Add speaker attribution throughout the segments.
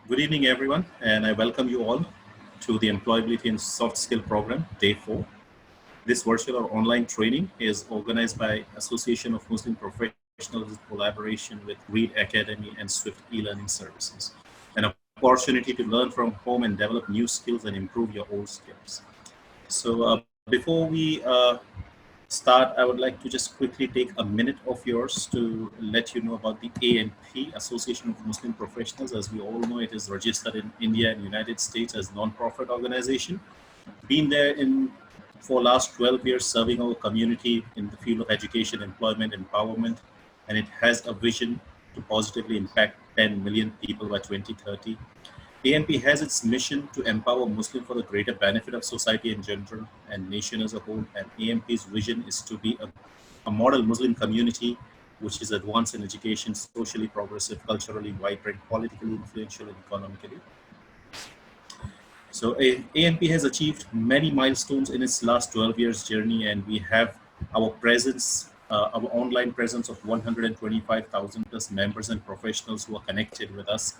Speaker 1: Good evening, everyone, and I welcome you all to the Employability and Soft Skill Program, Day 4. This virtual or online training is organized by Association of Muslim Professionals in collaboration with Reed Academy and Swift e-learning services, an opportunity to learn from home and develop new skills and improve your old skills. So before we start, I would like to just quickly take a minute of yours to let you know about the AMP, Association of Muslim Professionals. As we all know, it is registered in India and United States as non-profit organization. Been there in for last 12 years, serving our community in the field of education, employment, empowerment, and it has a vision to positively impact 10 million people by 2030. AMP has its mission to empower Muslims for the greater benefit of society in general and nation as a whole. And AMP's vision is to be a model Muslim community which is advanced in education, socially progressive, culturally vibrant, politically influential, and economically. So AMP has achieved many milestones in its last 12 years journey, and we have our presence, our online presence of 125,000 plus members and professionals who are connected with us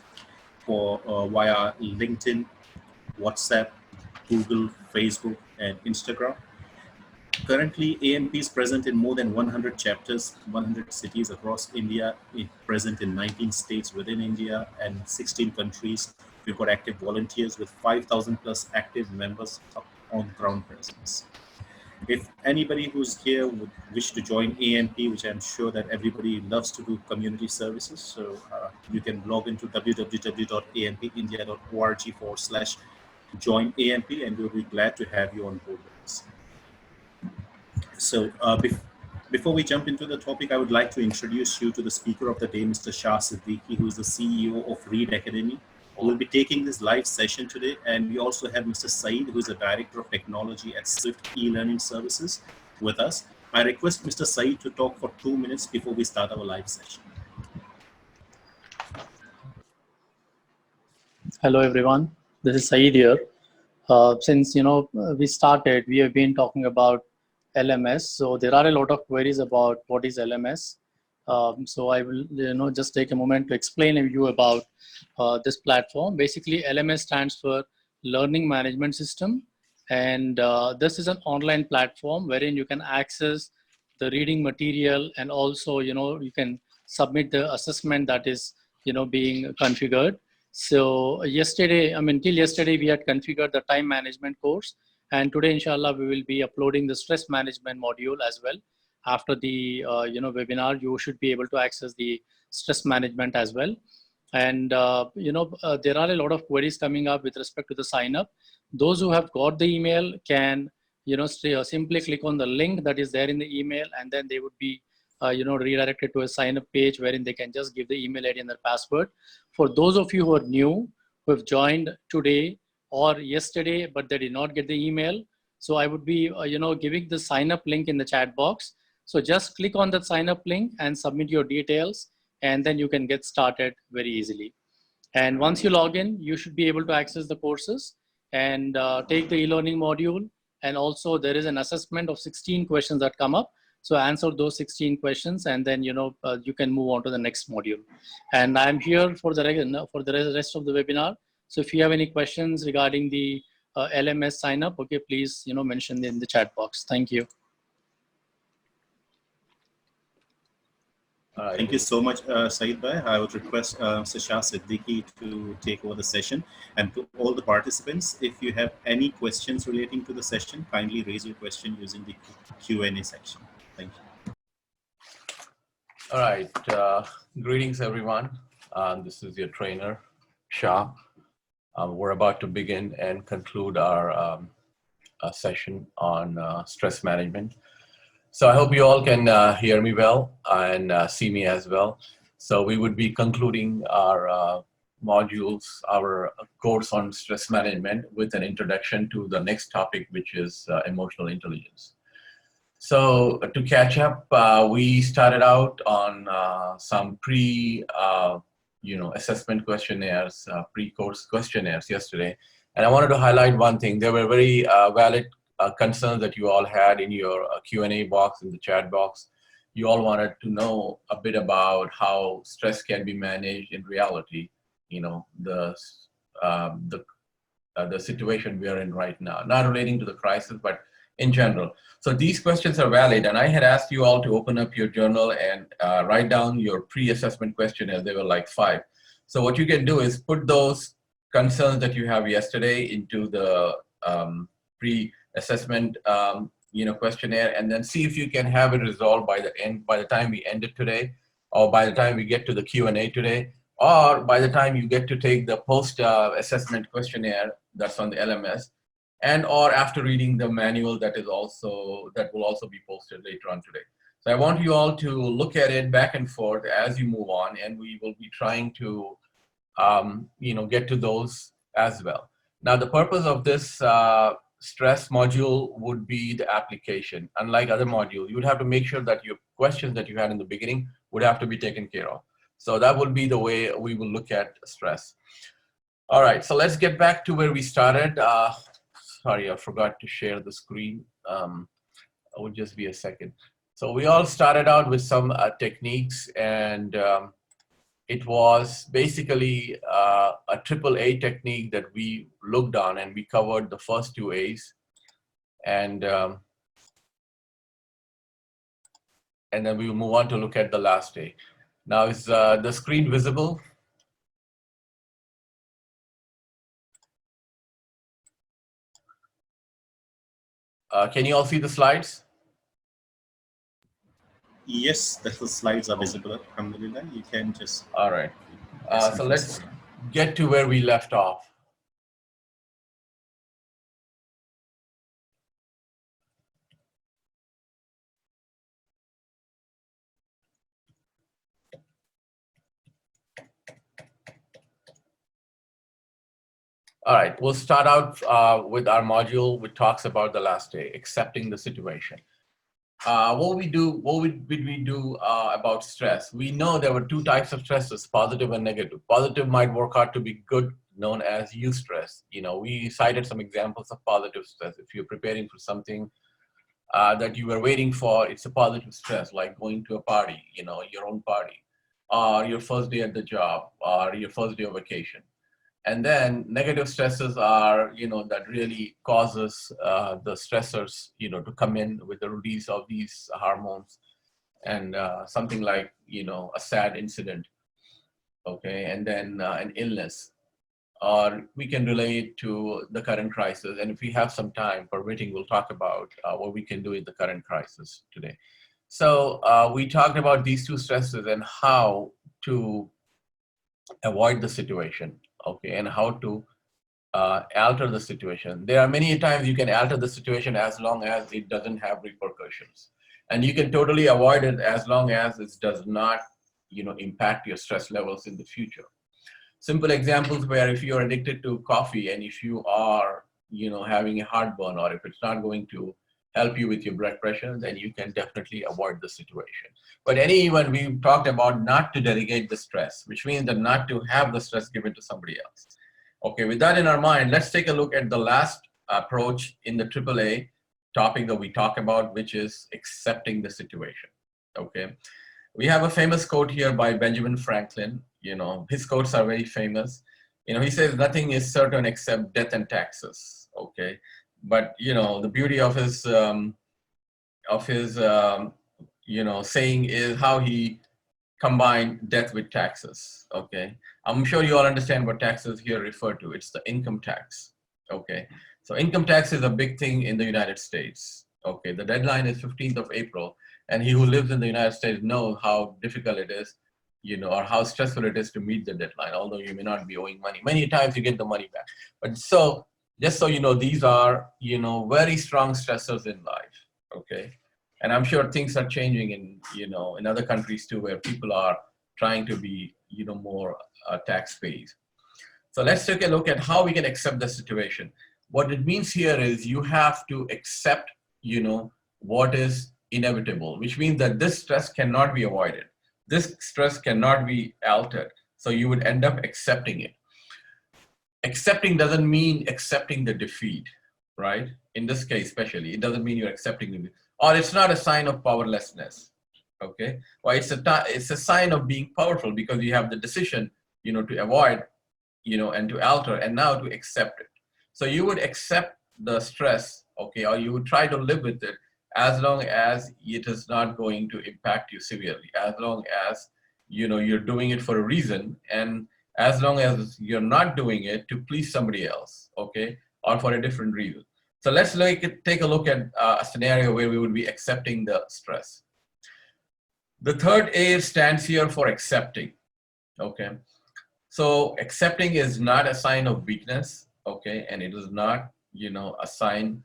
Speaker 1: for via LinkedIn, WhatsApp, Google, Facebook, and Instagram. Currently, AMP is present in more than 100 chapters, 100 cities across India, present in 19 states within India and 16 countries. We've got active volunteers with 5,000 plus active members on ground presence. If anybody who's here would wish to join AMP, which I'm sure that everybody loves to do community services, so you can log into www.ampindia.org/join AMP, and we'll be glad to have you on board with us. So before we jump into the topic, I would like to introduce you to the speaker of the day, Mr. Shah Siddiqui, who is the CEO of Reed Academy, who will be taking this live session today. And we also have Mr. Saeed, who is the Director of Technology at Swift e-learning services with us. I request Mr. Saeed to talk for 2 minutes before we start our live session.
Speaker 2: Hello, everyone. This is Saeed here. Since we started, we have been talking about LMS. So there are a lot of queries about what is LMS. So I will just take a moment to explain to you about this platform. Basically, LMS stands for Learning Management System, and this is an online platform wherein you can access the reading material, and also you can submit the assessment that is being configured. So till yesterday we had configured the time management course, and today inshallah we will be uploading the stress management module as well. After the webinar, you should be able to access the stress management as well. And there are a lot of queries coming up with respect to the sign up. Those who have got the email can simply click on the link that is there in the email, and then they would be redirected to a sign up page wherein they can just give the email ID and their password. For those of you who are new, who have joined today or yesterday but they did not get the email, so I would be giving the sign up link in the chat box. So just click on that sign up link and submit your details, and then you can get started very easily. And once you log in, you should be able to access the courses and take the e-learning module. And also there is an assessment of 16 questions that come up. So answer those 16 questions, and then you can move on to the next module. And I'm here for the rest of the webinar. So if you have any questions regarding the LMS sign up, okay, please mention in the chat box. Thank you.
Speaker 1: Thank you so much, Saeed Bhai. I would request Mr. Shah Siddiqui to take over the session. And to all the participants, if you have any questions relating to the session, kindly raise your question using the Q&A section. Thank you.
Speaker 3: All right. Greetings, everyone. This is your trainer, Shah. We're about to begin and conclude our session on stress management. So I hope you all can hear me well and see me as well. So we would be concluding our modules, our course on stress management with an introduction to the next topic, which is emotional intelligence. So to catch up, we started out on some assessment questionnaires, pre-course questionnaires yesterday. And I wanted to highlight one thing. There were very valid concerns that you all had in your Q&A box, in the chat box. You all wanted to know a bit about how stress can be managed in reality the situation we are in right now, not relating to the crisis, but in general. So these questions are valid, and I had asked you all to open up your journal and write down your pre-assessment questionnaire. They were like 5. So what you can do is put those concerns that you have yesterday into the pre-assessment questionnaire, and then see if you can have it resolved by the time we end it today, or by the time we get to the Q&A today, or by the time you get to take the post-assessment questionnaire that's on the LMS, and or after reading the manual that will also be posted later on today. So I want you all to look at it back and forth as you move on, and we will be trying to get to those as well. Now, the purpose of this stress module would be the application. Unlike other modules, you would have to make sure that your questions that you had in the beginning would have to be taken care of. So that will be the way we will look at stress. All right, so let's get back to where we started. Sorry, I forgot to share the screen. It would just be a second. So we all started out with some techniques, and it was basically a AAA technique that we looked on, and we covered the first 2 A's, and then we will move on to look at the last A. Now, is the screen visible? Can you all see the slides?
Speaker 1: Yes, the slides are visible. Alhamdulillah, you can just.
Speaker 3: All right. So let's get to where we left off. All right, we'll start out with our module which talks about the last day, accepting the situation. What did we do about stress? We know there were 2 types of stresses, positive and negative. Positive might work out to be good, known as eustress. We cited some examples of positive stress. If you're preparing for something that you were waiting for, it's a positive stress, like going to a party, your own party, or your first day at the job, or your first day of vacation. And then negative stresses are, that really causes the stressors, to come in with the release of these hormones, and something like, a sad incident, okay, and then an illness, or we can relate to the current crisis. And if we have some time permitting, we'll talk about what we can do in the current crisis today. So we talked about these 2 stresses and how to avoid the situation. Okay, and how to alter the situation. There are many times you can alter the situation as long as it doesn't have repercussions. And you can totally avoid it as long as it does not, impact your stress levels in the future. Simple examples where if you're addicted to coffee and if you are, having a heartburn, or if it's not going to help you with your blood pressure, then you can definitely avoid the situation. But even we talked about not to delegate the stress, which means that not to have the stress given to somebody else. Okay, with that in our mind, let's take a look at the last approach in the AAA topic that we talk about, which is accepting the situation. Okay, we have a famous quote here by Benjamin Franklin. His quotes are very famous. He says, "Nothing is certain except death and taxes." Okay. But the beauty of his saying is how he combined death with taxes. Okay, I'm sure you all understand what taxes here refer to. It's the income tax. Okay, so income tax is a big thing in the United States. Okay, the deadline is 15th of April, and he who lives in the United States knows how difficult it is, or how stressful it is to meet the deadline. Although you may not be owing money, many times you get the money back. But just so you know, these are, very strong stressors in life, okay? And I'm sure things are changing in other countries too, where people are trying to be, more tax pays. So let's take a look at how we can accept the situation. What it means here is you have to accept, what is inevitable, which means that this stress cannot be avoided. This stress cannot be altered. So you would end up accepting it. Accepting doesn't mean accepting the defeat, right? In this case, especially, it doesn't mean you're accepting it, or it's not a sign of powerlessness. Okay, well, it's a sign of being powerful, because you have the decision, to avoid and to alter, and now to accept it. So you would accept the stress, okay, or you would try to live with it as long as it is not going to impact you severely, as long as you're doing it for a reason, and as long as you're not doing it to please somebody else, okay, or for a different reason. So let's take a look at a scenario where we would be accepting the stress. The third A stands here for accepting, okay. So accepting is not a sign of weakness, okay, and it is not, a sign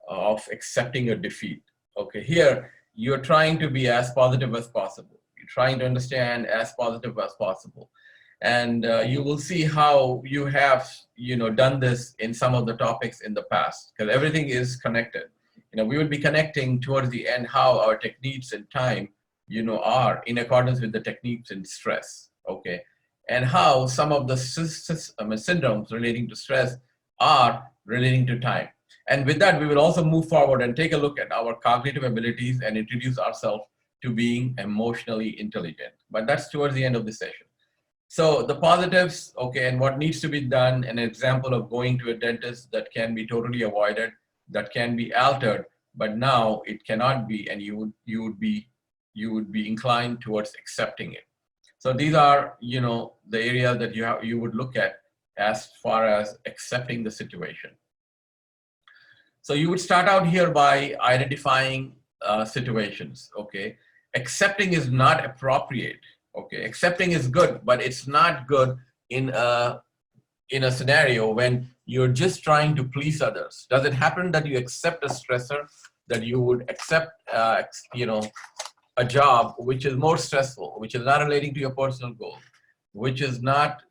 Speaker 3: of accepting a defeat, okay. Here, you're trying to be as positive as possible. You're trying to understand as positive as possible. And you will see how you have, done this in some of the topics in the past, because everything is connected. We will be connecting towards the end how our techniques in time, are in accordance with the techniques in stress, okay, and how some of the syndromes relating to stress are relating to time. And with that, we will also move forward and take a look at our cognitive abilities and introduce ourselves to being emotionally intelligent. But that's towards the end of the session. So the positives, okay, and what needs to be done, an example of going to a dentist that can be totally avoided, that can be altered, but now it cannot be, and you would be inclined towards accepting it. So these are, the areas that you would look at as far as accepting the situation. So you would start out here by identifying situations, okay? Accepting is not appropriate, okay? Accepting is good, but it's not good in a scenario when you're just trying to please others. Does it happen that you accept a stressor, that you would accept, a job which is more stressful, which is not relating to your personal goal, which is not,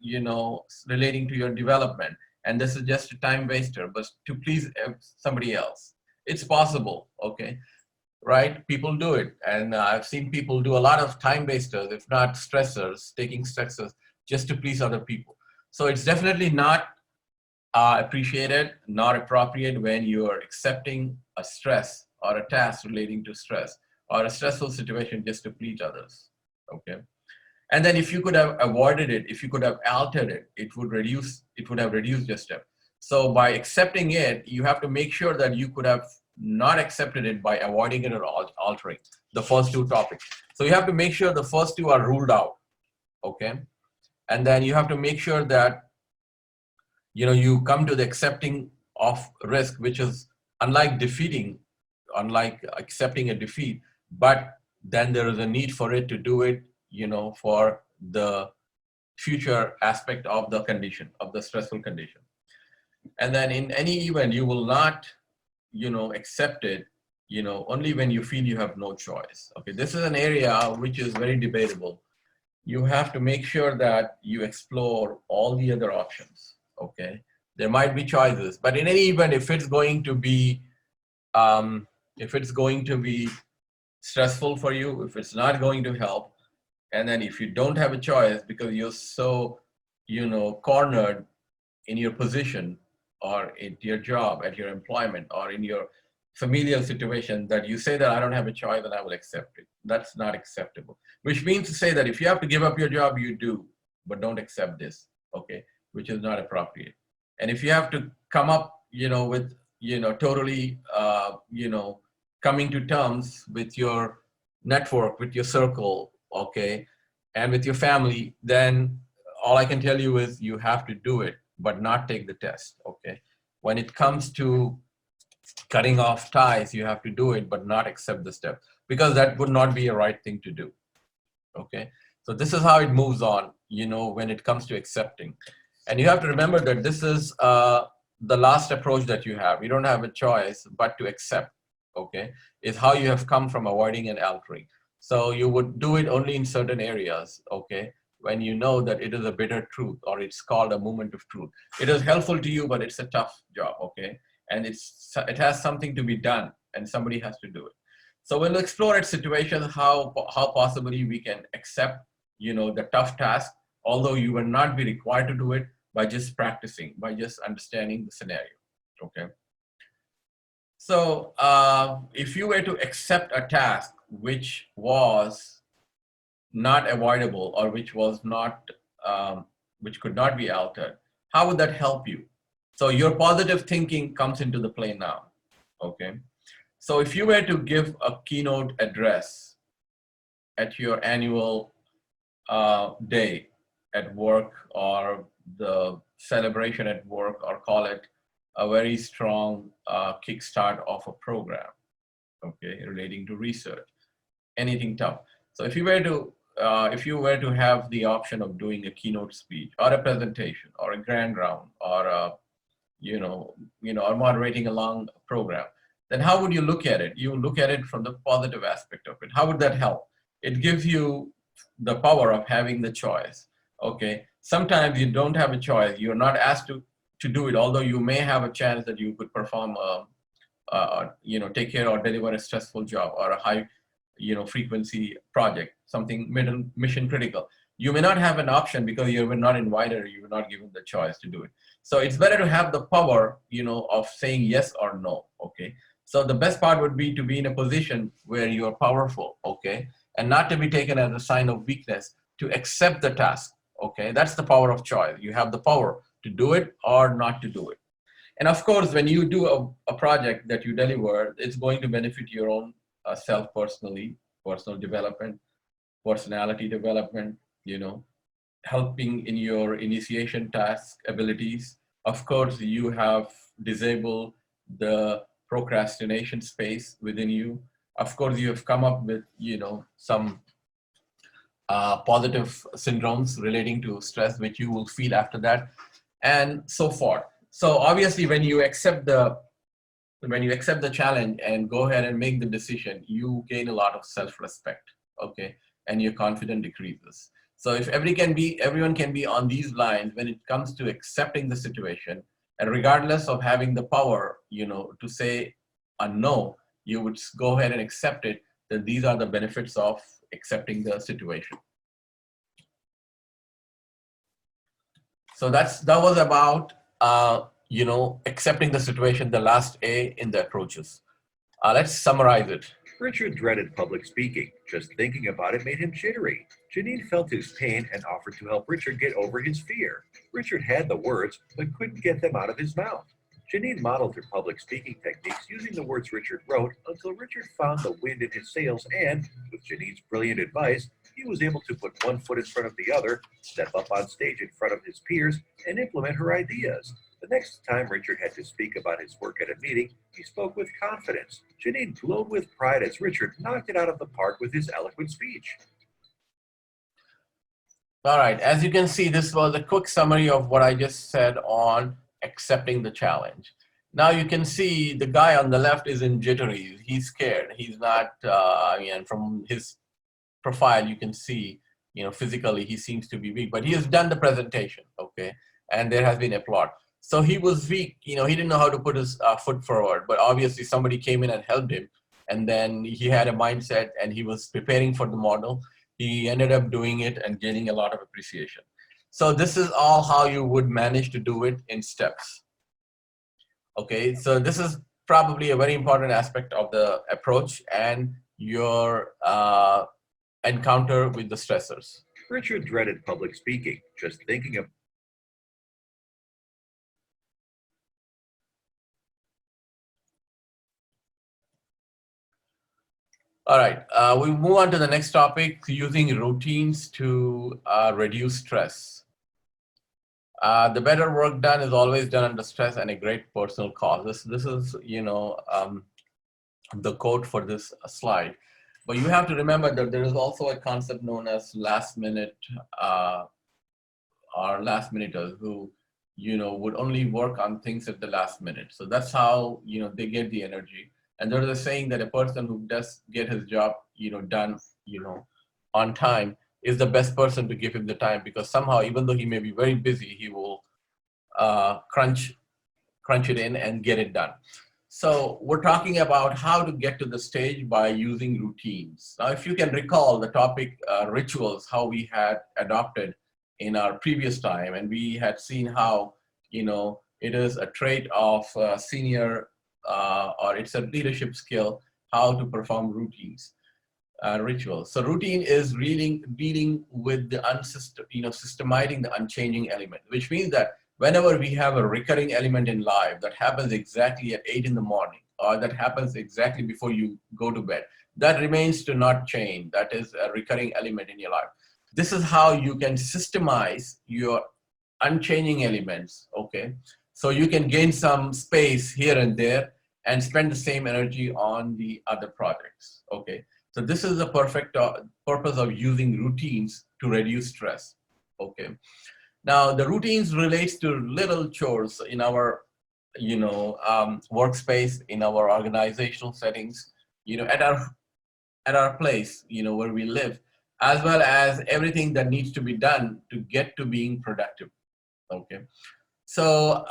Speaker 3: relating to your development, and this is just a time waster, but to please somebody else? It's possible, okay, right? People do it, and I've seen people do a lot of time wasters, if not stressors, taking stressors just to please other people. So it's definitely not appreciated, not appropriate when you are accepting a stress or a task relating to stress or a stressful situation just to please others, okay? And then if you could have avoided it, if you could have altered it, it would have reduced your step. So by accepting it, you have to make sure that you could have not accepted it by avoiding it or altering the first two topics. So you have to make sure the first two are ruled out, okay? And then you have to make sure that, you come to the accepting of risk, which is unlike accepting a defeat, but then there is a need for it to do it, for the future aspect of the condition, of the stressful condition. And then in any event, you will not, accept it, only when you feel you have no choice. Okay, this is an area which is very debatable. You have to make sure that you explore all the other options, okay? There might be choices, but in any event, if it's going to be stressful for you, if it's not going to help, and then if you don't have a choice because you're so, cornered in your position or in your job, at your employment, or in your familial situation, that you say that I don't have a choice and I will accept it. That's not acceptable. Which means to say that if you have to give up your job, you do, but don't accept this, okay? Which is not appropriate. And if you have to come up, with, totally, coming to terms with your network, with your circle, okay, and with your family, then all I can tell you is you have to do it, but not take the test, okay? When it comes to cutting off ties, you have to do it, but not accept the step, because that would not be a right thing to do, okay? So this is how it moves on, when it comes to accepting. And you have to remember that this is the last approach that you have. You don't have a choice but to accept, okay? Is how you have come from avoiding and altering. So you would do it only in certain areas, okay? When you know that it is a bitter truth, or it's called a moment of truth. It is helpful to you, but it's a tough job, okay? And it has something to be done, and somebody has to do it. So we'll explore at situations how possibly we can accept, the tough task, although you will not be required to do it, by just practicing, by just understanding the scenario, okay? So if you were to accept a task which was not avoidable, or which was not which could not be altered, how would that help you? So your positive thinking comes into the play now, okay? So if you were to give a keynote address at your annual day at work, or the celebration at work, or call it a very strong kickstart of a program, okay, relating to research, anything tough. So if you were to have the option of doing a keynote speech or a presentation or a grand round or a, or moderating a long program, then how would you look at it? You look at it from the positive aspect of it. How would that help? It gives you the power of having the choice. Okay, sometimes you don't have a choice. You're not asked to do it, although you may have a chance that you could perform take care or deliver a stressful job or a high frequency project, something middle mission critical. You may not have an option because you were not invited or you were not given the choice to do it. So it's better to have the power of saying yes or no. Okay, so the best part would be to be in a position where you are powerful, okay, and not to be taken as a sign of weakness, to accept the task. Okay, that's the power of choice. You have the power to do it or not to do it. And of course, when you do a project that you deliver, it's going to benefit your own self personally, personal development, personality development, helping in your initiation task abilities. Of course, you have disabled the procrastination space within you. Of course, you have come up with, some positive syndromes relating to stress, which you will feel after that, and so forth. So obviously, when you accept the challenge and go ahead and make the decision, you gain a lot of self-respect, okay, and your confidence decreases. So if everyone can be on these lines when it comes to accepting the situation, and regardless of having the power, to say a no, you would go ahead and accept it. That these are the benefits of accepting the situation. So that was about accepting the situation, the last A in the approaches. Let's summarize it.
Speaker 4: Richard dreaded public speaking. Just thinking about it made him jittery. Janine felt his pain and offered to help Richard get over his fear. Richard had the words, but couldn't get them out of his mouth. Janine modeled her public speaking techniques using the words Richard wrote until Richard found the wind in his sails and, with Janine's brilliant advice, he was able to put one foot in front of the other, step up on stage in front of his peers, and implement her ideas. The next time Richard had to speak about his work at a meeting, he spoke with confidence. Janine glowed with pride as Richard knocked it out of the park with his eloquent speech.
Speaker 3: All right, as you can see, this was a quick summary of what I just said on accepting the challenge. Now you can see the guy on the left is in jittery. He's scared. He's not, and from his profile, you can see, physically he seems to be weak, but he has done the presentation, okay? And there has been applaud. So he was weak, he didn't know how to put his foot forward, but obviously somebody came in and helped him. And then he had a mindset and he was preparing for the model. He ended up doing it and gaining a lot of appreciation. So this is all how you would manage to do it in steps. Okay, so this is probably a very important aspect of the approach and your encounter with the stressors.
Speaker 4: Richard dreaded public speaking. Just thinking of
Speaker 3: All right, we move on to the next topic, using routines to reduce stress. The better work done is always done under stress and a great personal cause. This is, the quote for this slide. But you have to remember that there is also a concept known as last minute or last minuters who, would only work on things at the last minute. So that's how, they get the energy. And there's a saying that a person who does get his job, done, on time is the best person to give him the time, because somehow, even though he may be very busy, he will crunch it in and get it done. So we're talking about how to get to the stage by using routines. Now, if you can recall the topic rituals, how we had adopted in our previous time, and we had seen how, it is a trait of senior or it's a leadership skill, how to perform routines. ritual. So routine is really dealing with the systemizing the unchanging element, which means that whenever we have a recurring element in life that happens exactly at 8 in the morning, or that happens exactly before you go to bed, that remains to not change. That is a recurring element in your life. This is how you can systemize your unchanging elements, okay? So you can gain some space here and there and spend the same energy on the other projects, okay? So this is the perfect purpose of using routines to reduce stress, okay? Now the routines relates to little chores in our, workspace, in our organizational settings, at our place, where we live, as well as everything that needs to be done to get to being productive, okay? So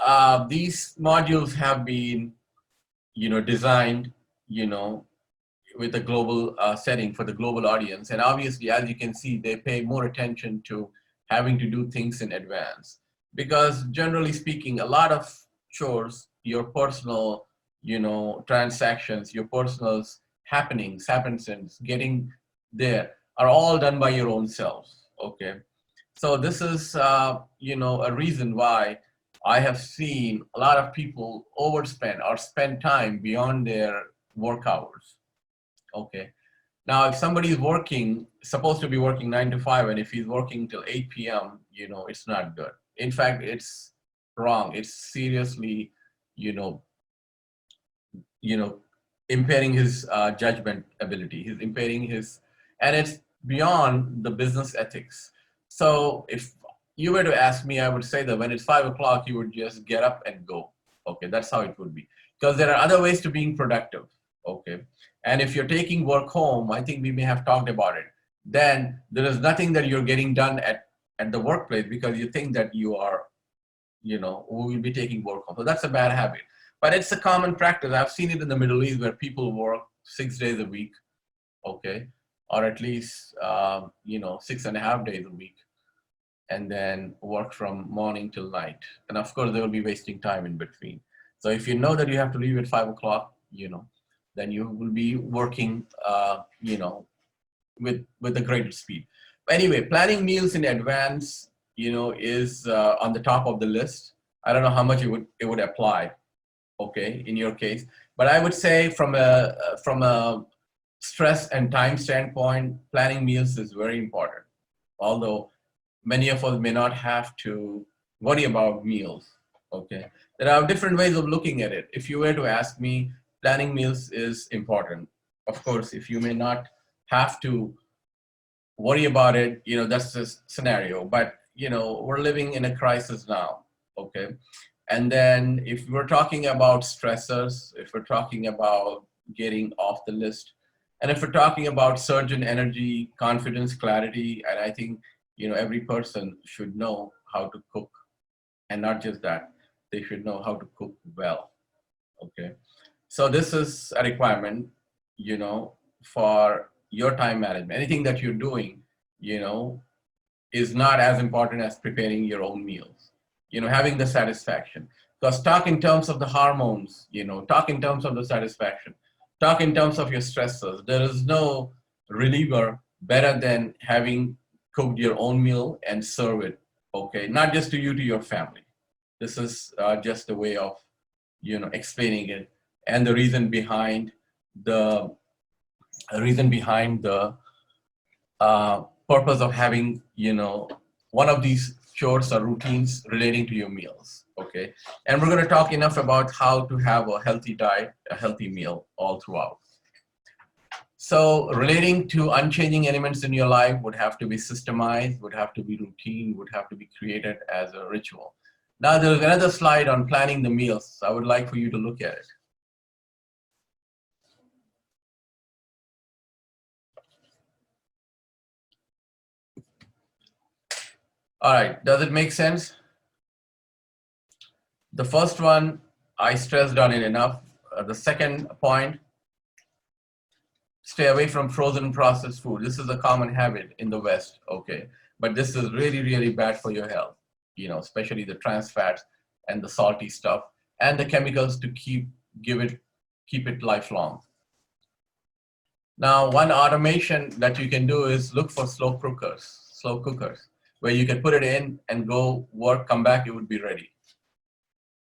Speaker 3: these modules have been, designed, with a global setting for the global audience. And obviously, as you can see, they pay more attention to having to do things in advance. Because generally speaking, a lot of chores, your personal, transactions, your personal happenings, getting there are all done by your own selves, okay? So this is, a reason why I have seen a lot of people overspend or spend time beyond their work hours. Okay. Now, if somebody is working, supposed to be working 9 to 5, and if he's working till 8 p.m., it's not good. In fact, it's wrong. It's seriously, you know, you know, impairing his judgment ability. He's impairing his, and it's beyond the business ethics. So if you were to ask me, I would say that when it's 5 o'clock, you would just get up and go. Okay, that's how it would be. Because there are other ways to being productive. Okay, and if you're taking work home, I think we may have talked about it. Then there is nothing that you're getting done at the workplace because you think that you are, we will be taking work home. So that's a bad habit. But it's a common practice. I've seen it in the Middle East where people work 6 days a week, okay, or at least 6.5 days a week, and then work from morning till night. And of course, they will be wasting time in between. So if you know that you have to leave at 5 o'clock, then you will be working, with a greater speed. But anyway, planning meals in advance, is on the top of the list. I don't know how much it would apply, okay, in your case, but I would say from a stress and time standpoint, planning meals is very important. Although many of us may not have to worry about meals, okay. There are different ways of looking at it. If you were to ask me, planning meals is important. Of course, if you may not have to worry about it, that's the scenario. But, we're living in a crisis now, okay? And then if we're talking about stressors, if we're talking about getting off the list, and if we're talking about surge in energy, confidence, clarity, and I think, every person should know how to cook. And not just that, they should know how to cook well, okay? So this is a requirement, for your time management. Anything that you're doing, is not as important as preparing your own meals. Having the satisfaction. Because talk in terms of the hormones, talk in terms of the satisfaction, talk in terms of your stressors. There is no reliever better than having cooked your own meal and serve it, okay? Not just to you, to your family. This is just a way of, explaining it. And the reason behind the purpose of having, one of these chores or routines relating to your meals, okay? And we're going to talk enough about how to have a healthy diet, a healthy meal all throughout. So relating to unchanging elements in your life would have to be systemized, would have to be routine, would have to be created as a ritual. Now there's another slide on planning the meals. I would like for you to look at it. All right, does it make sense? The first one, I stressed on it enough. The second point, stay away from frozen processed food. This is a common habit in the West, okay? But this is really, really bad for your health, especially the trans fats and the salty stuff and the chemicals to keep it lifelong. Now, one automation that you can do is look for slow cookers, where you can put it in and go work, come back, it would be ready.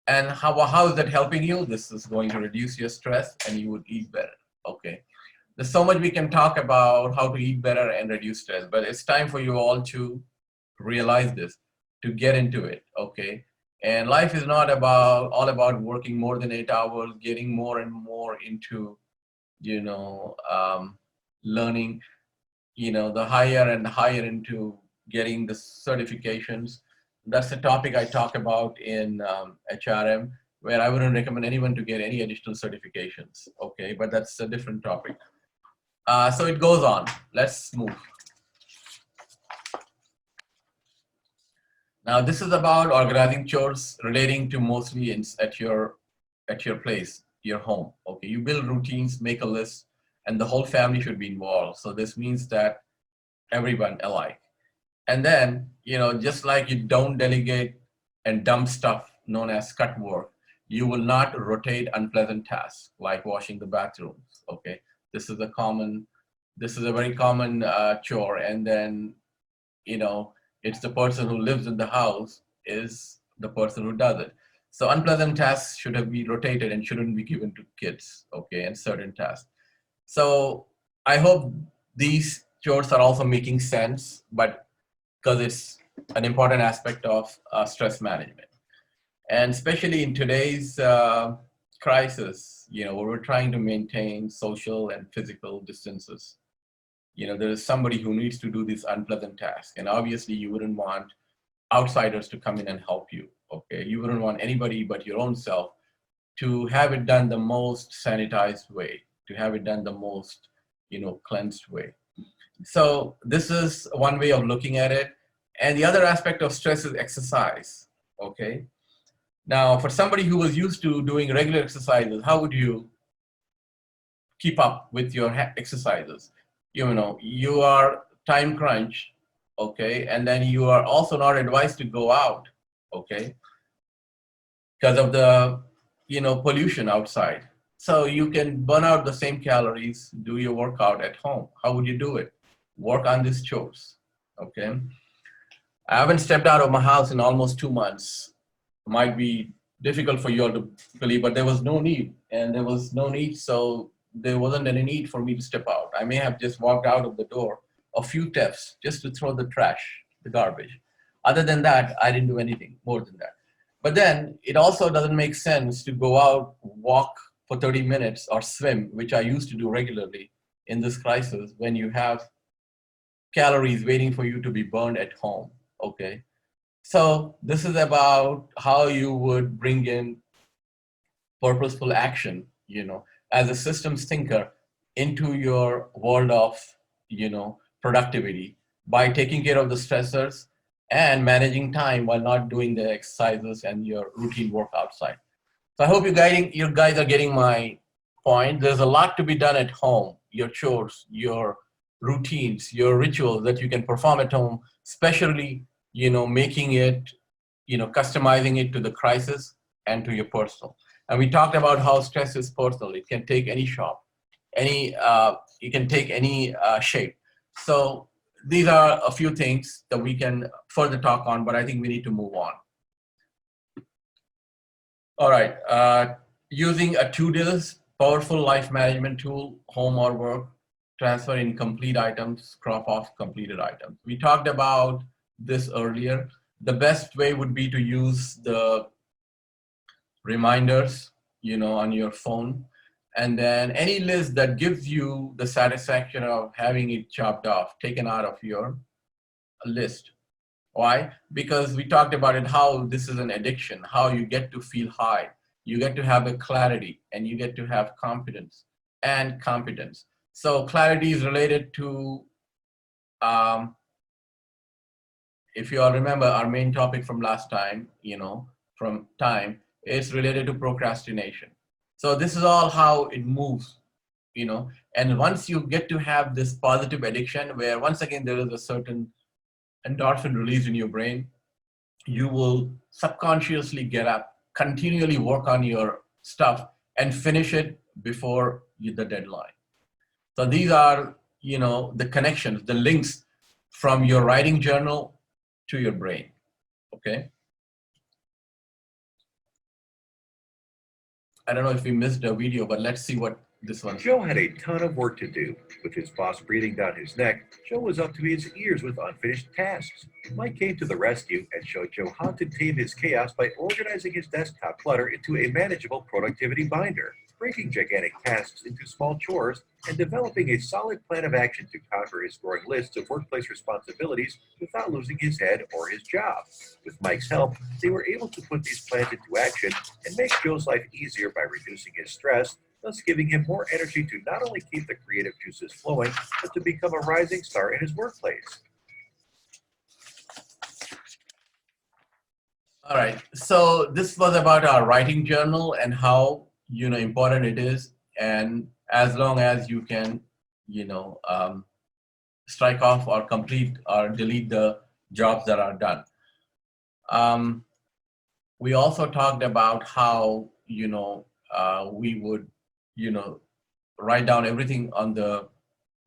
Speaker 3: And how is that helping you? This is going to reduce your stress and you would eat better, okay? There's so much we can talk about how to eat better and reduce stress, but it's time for you all to realize this, to get into it, okay? And life is not all about working more than 8 hours, getting more and more into, learning, the higher and higher into getting the certifications. That's the topic I talk about in HRM, where I wouldn't recommend anyone to get any additional certifications, okay? But that's a different topic. So it goes on. Let's move. Now, this is about organizing chores relating to mostly at your place, your home. Okay, you build routines, make a list, and the whole family should be involved. So this means that everyone alike. And then, just like you don't delegate and dump stuff known as cut work, you will not rotate unpleasant tasks like washing the bathrooms. Okay, this is a very common chore. And then, it's the person who lives in the house is the person who does it. So unpleasant tasks should have been rotated and shouldn't be given to kids, okay, and certain tasks. So I hope these chores are also making sense, but because it's an important aspect of stress management. And especially in today's crisis, where we're trying to maintain social and physical distances, there is somebody who needs to do this unpleasant task. And obviously you wouldn't want outsiders to come in and help you, okay? You wouldn't want anybody but your own self to have it done the most sanitized way, to have it done the most, cleansed way. So this is one way of looking at it. And the other aspect of stress is exercise, okay? Now, for somebody who was used to doing regular exercises, how would you keep up with your exercises? You are time crunch, okay? And then you are also not advised to go out, okay? Because of the, pollution outside. So you can burn out the same calories, do your workout at home. How would you do it? Work on these chores, okay? I haven't stepped out of my house in almost 2 months. It might be difficult for you all to believe, but there was no need. And there was no need, so there wasn't any need for me to step out. I may have just walked out of the door a few steps just to throw the trash, the garbage. Other than that, I didn't do anything more than that. But then it also doesn't make sense to go out, walk for 30 minutes or swim, which I used to do regularly in this crisis, when you have calories waiting for you to be burned at home, okay? So this is about how you would bring in purposeful action, as a systems thinker into your world of, productivity by taking care of the stressors and managing time while not doing the exercises and your routine work outside. So I hope you guys are getting my point. There's a lot to be done at home, your chores, your routines, your rituals that you can perform at home, especially, making it, customizing it to the crisis and to your personal. And we talked about how stress is personal. It can take any it can take any shape. So these are a few things that we can further talk on, but I think we need to move on. All right, using a to-do list, powerful life management tool, home or work, transfer incomplete items, crop off completed items. We talked about this earlier. The best way would be to use the reminders, on your phone. And then any list that gives you the satisfaction of having it chopped off, taken out of your list. Why? Because we talked about it, how this is an addiction, how you get to feel high, you get to have a clarity, and you get to have confidence and competence. So clarity is related to, if you all remember our main topic from last time, from time, is related to procrastination. So this is all how it moves, and once you get to have this positive addiction, where once again there is a certain endorphin released in your brain, you will subconsciously get up, continually work on your stuff, and finish it before the deadline. So these are, the connections, the links from your writing journal to your brain, okay? I don't know if we missed a video, but let's see what this one.
Speaker 4: Joe had a ton of work to do. With his boss breathing down his neck, Joe was up to his ears with unfinished tasks. Mike came to the rescue and showed Joe how to tame his chaos by organizing his desktop clutter into a manageable productivity binder, breaking gigantic tasks into small chores, and developing a solid plan of action to conquer his growing list of workplace responsibilities without losing his head or his job. With Mike's help, they were able to put these plans into action and make Joe's life easier by reducing his stress, thus giving him more energy to not only keep the creative juices flowing, but to become a rising star in his workplace.
Speaker 3: All right, so this was about our writing journal and how, important it is. And as long as you can, strike off or complete or delete the jobs that are done. We also talked about how, we would, write down everything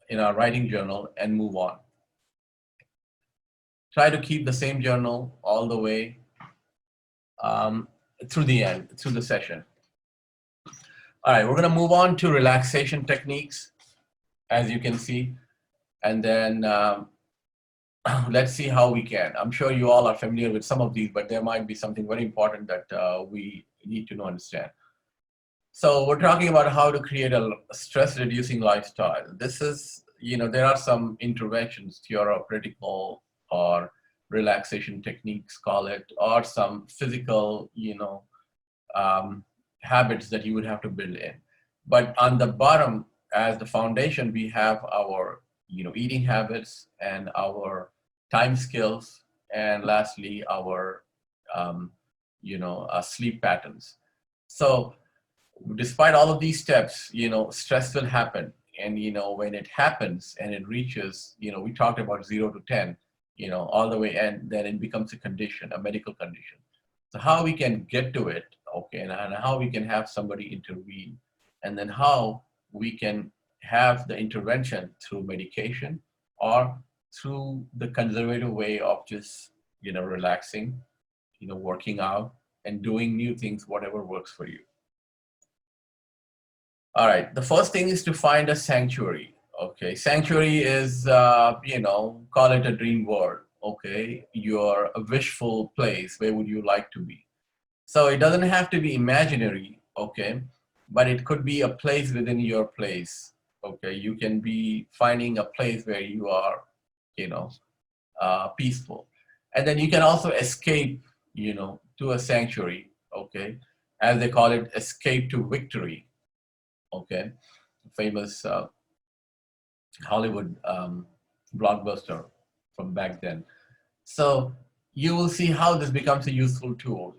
Speaker 3: in our writing journal and move on. Try to keep the same journal all the way through the end, through the session. All right, we're gonna move on to relaxation techniques, as you can see, and then let's see how we can. I'm sure you all are familiar with some of these, but there might be something very important that we need to understand. So we're talking about how to create a stress-reducing lifestyle. This is, there are some interventions, theoretical or relaxation techniques, call it, or some physical, habits that you would have to build in. But on the bottom, as the foundation, we have our, eating habits and our time skills, and lastly, our, sleep patterns. So despite all of these steps, stress will happen. And, when it happens and it reaches, we talked about 0 to 10, all the way, and then it becomes a condition, a medical condition. So how we can get to it, okay, and how we can have somebody intervene, and then how we can have the intervention through medication or through the conservative way of just, relaxing, working out and doing new things, whatever works for you. All right, the first thing is to find a sanctuary. Okay, sanctuary is, call it a dream world. Okay, your a wishful place. Where would you like to be? So it doesn't have to be imaginary, okay, but it could be a place within your place. Okay, you can be finding a place where you are, peaceful, and then you can also escape, to a sanctuary. Okay, as they call it, escape to victory. Okay, famous Hollywood blockbuster from back then. So you will see how this becomes a useful tool.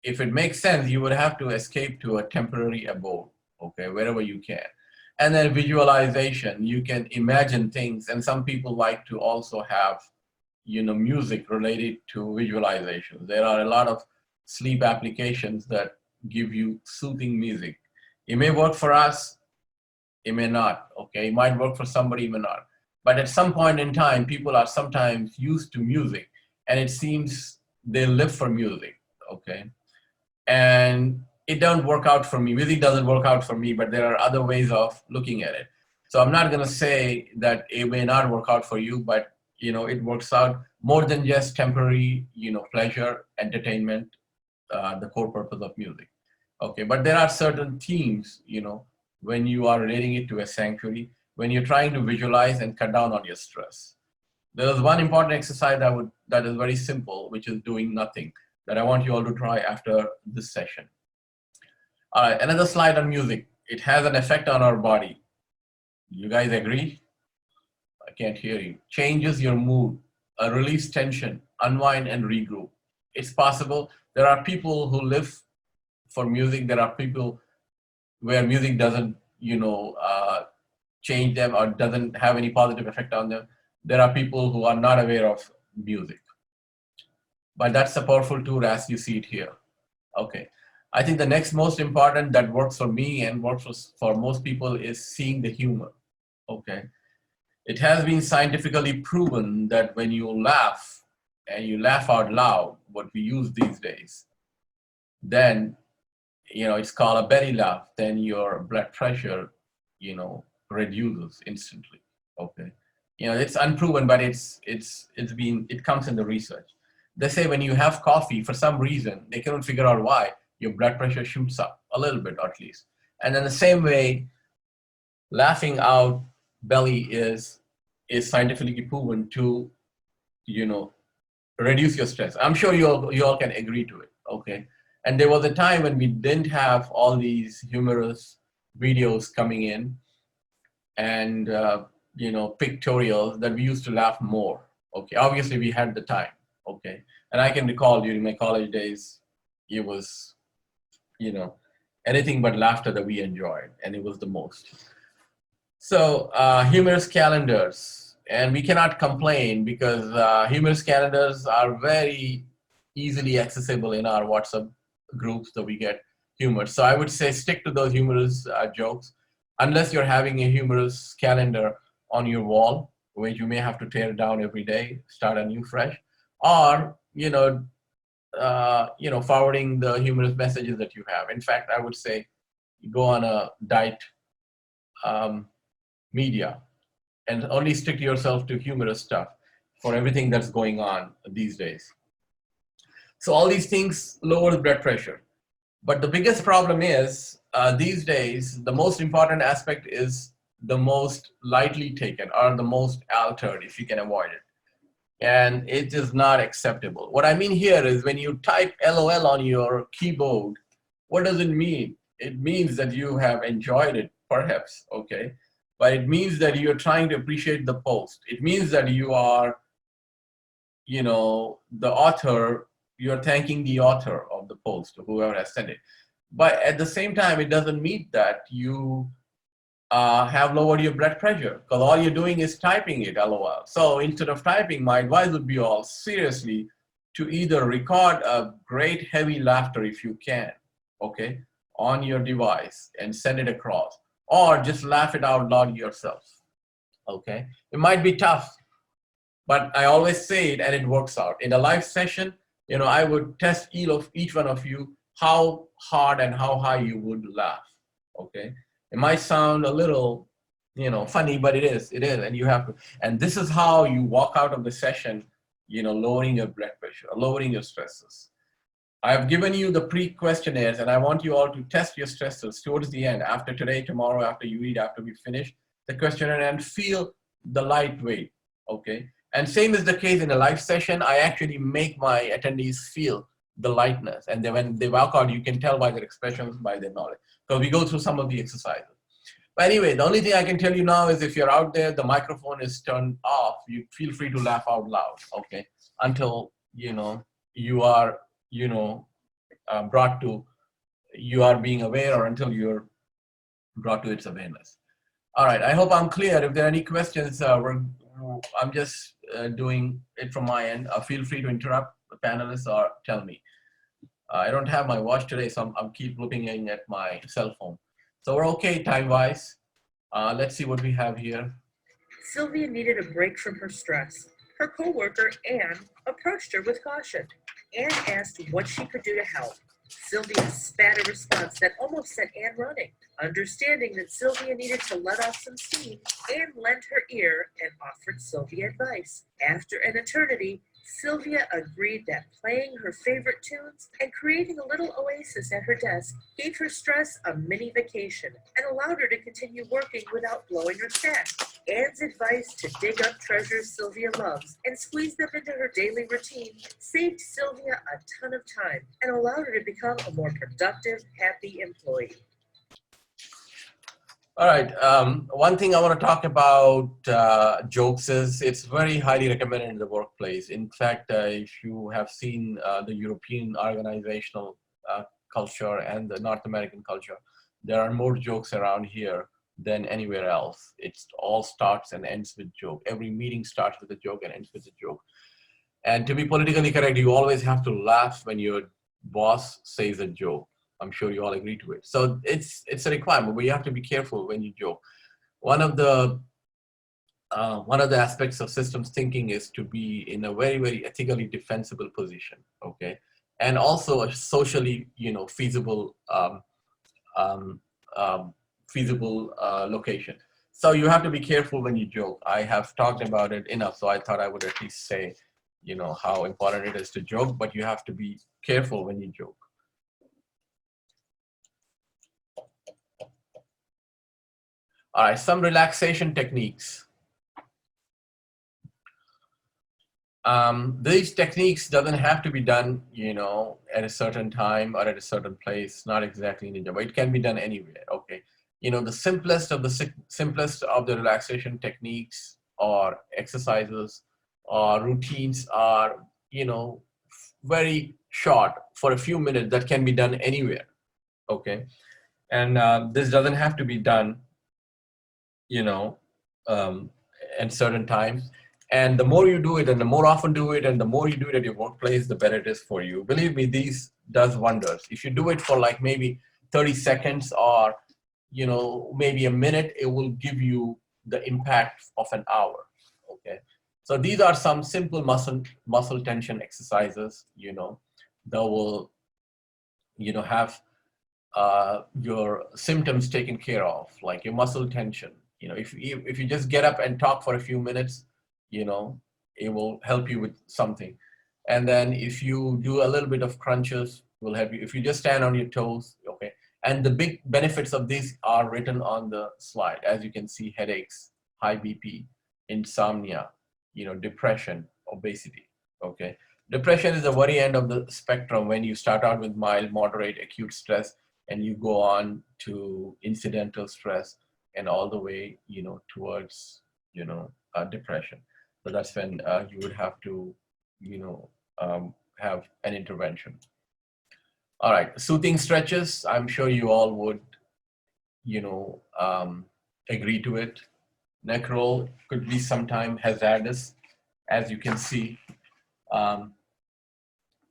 Speaker 3: If it makes sense, you would have to escape to a temporary abode, okay, wherever you can. And then visualization, you can imagine things, and some people like to also have, music related to visualization. There are a lot of sleep applications that give you soothing music. It may work for us, it may not, okay? It might work for somebody, it may not. But at some point in time, people are sometimes used to music, and it seems they live for music, okay? And it doesn't work out for me. Music doesn't work out for me, but there are other ways of looking at it. So I'm not gonna say that it may not work out for you, but it works out more than just temporary, pleasure, entertainment, the core purpose of music. Okay, but there are certain themes, when you are relating it to a sanctuary, when you're trying to visualize and cut down on your stress. There's one important exercise that is very simple, which is doing nothing, that I want you all to try after this session. All right, another slide on music. It has an effect on our body. You guys agree? I can't hear you. Changes your mood, release tension, unwind and regroup. It's possible. There are people who live for music. There are people where music doesn't, change them or doesn't have any positive effect on them. There are people who are not aware of music. But that's a powerful tool as you see it here. Okay. I think the next most important that works for me and works for most people is seeing the humor. Okay. It has been scientifically proven that when you laugh and you laugh out loud, what we use these days, then, it's called a belly laugh, then your blood pressure, reduces instantly. Okay. It's unproven, but it comes in the research. They say when you have coffee, for some reason, they cannot figure out why, your blood pressure shoots up a little bit at least. And in the same way, laughing out belly is scientifically proven to, reduce your stress. I'm sure you all can agree to it. Okay. And there was a time when we didn't have all these humorous videos coming in and pictorials, that we used to laugh more. Okay. Obviously we had the time. Okay. And I can recall during my college days, it was, anything but laughter that we enjoyed, and it was the most. So humorous calendars, and we cannot complain because humorous calendars are very easily accessible in our WhatsApp groups that we get humor. So I would say stick to those humorous jokes, unless you're having a humorous calendar on your wall, which you may have to tear down every day, start anew fresh, or forwarding the humorous messages that you have. In fact, I would say go on a diet media and only stick yourself to humorous stuff for everything that's going on these days. So all these things lower the blood pressure. But the biggest problem is these days, the most important aspect is the most lightly taken or the most altered if you can avoid it. And it is not acceptable. What I mean here is when you type LOL on your keyboard, what does it mean? It means that you have enjoyed it, perhaps, okay? But it means that you're trying to appreciate the post. It means that you are, the author, you're thanking the author of the post or whoever has sent it. But at the same time, it doesn't mean that you have lowered your blood pressure, because all you're doing is typing it, LOL. So instead of typing, my advice would be all seriously to either record a great heavy laughter if you can, okay, on your device and send it across, or just laugh it out loud yourself, okay? It might be tough, but I always say it and it works out. In a live session, I would test each one of you how hard and how high you would laugh, okay? It might sound a little, funny, but it is, and you have to. And this is how you walk out of the session, lowering your blood pressure, lowering your stresses. I've given you the pre-questionnaires, and I want you all to test your stresses towards the end, after today, tomorrow, after you eat, after we finish the questionnaire, and feel the light weight, okay? And same is the case in a live session. I actually make my attendees feel the lightness. And then when they walk out, you can tell by their expressions, by their knowledge. So we go through some of the exercises. But anyway, the only thing I can tell you now is if you're out there, the microphone is turned off, you feel free to laugh out loud, okay? Until, you are, brought to, you are being aware, or until you're brought to its awareness. All right, I hope I'm clear. If there are any questions, I'm just doing it from my end. Feel free to interrupt the panelists or tell me. I don't have my watch today, so I'm keep looking at my cell phone. So we're okay time-wise. Let's see what we have here.
Speaker 5: Sylvia needed a break from her stress. Her coworker, Anne, approached her with caution. Anne asked what she could do to help. Sylvia spat a response that almost sent Anne running. Understanding that Sylvia needed to let off some steam, Anne lent her ear and offered Sylvia advice. After an eternity, Sylvia agreed that playing her favorite tunes and creating a little oasis at her desk gave her stress a mini vacation and allowed her to continue working without blowing her stack. Anne's advice to dig up treasures Sylvia loves and squeeze them into her daily routine saved Sylvia a ton of time and allowed her to become a more productive, happy employee.
Speaker 3: All right. One thing I want to talk about jokes is it's very highly recommended in the workplace. In fact, if you have seen the European organizational culture and the North American culture, there are more jokes around here than anywhere else. It all starts and ends with joke. Every meeting starts with a joke and ends with a joke. And to be politically correct, you always have to laugh when your boss says a joke. I'm sure you all agree to it. So it's a requirement, but you have to be careful when you joke. One of the one of the aspects of systems thinking is to be in a very, very ethically defensible position, okay? And also a socially, feasible, um, feasible location. So you have to be careful when you joke. I have talked about it enough, so I thought I would at least say, how important it is to joke, but you have to be careful when you joke. All right, some relaxation techniques. These techniques doesn't have to be done, at a certain time or at a certain place, not exactly in India, but it can be done anywhere, okay? The simplest of the relaxation techniques or exercises or routines are, very short for a few minutes that can be done anywhere, okay? And this doesn't have to be done, you know, um, at certain times. And the more you do it and the more often do it and the more you do it at your workplace, the better it is for you. Believe me, these does wonders. If you do it for like maybe 30 seconds or, maybe a minute, it will give you the impact of an hour, okay? So these are some simple muscle tension exercises, that will, have your symptoms taken care of, like your muscle tension. If you just get up and talk for a few minutes, it will help you with something. And then if you do a little bit of crunches, will help you. If you just stand on your toes, okay. And the big benefits of this are written on the slide. As you can see, headaches, high BP, insomnia, depression, obesity, okay. Depression is the very end of the spectrum when you start out with mild, moderate, acute stress, and you go on to incidental stress and all the way, towards, depression. So that's when you would have to, have an intervention. All right, soothing stretches. I'm sure you all would, agree to it. Neck roll could be sometimes hazardous, as you can see. Um,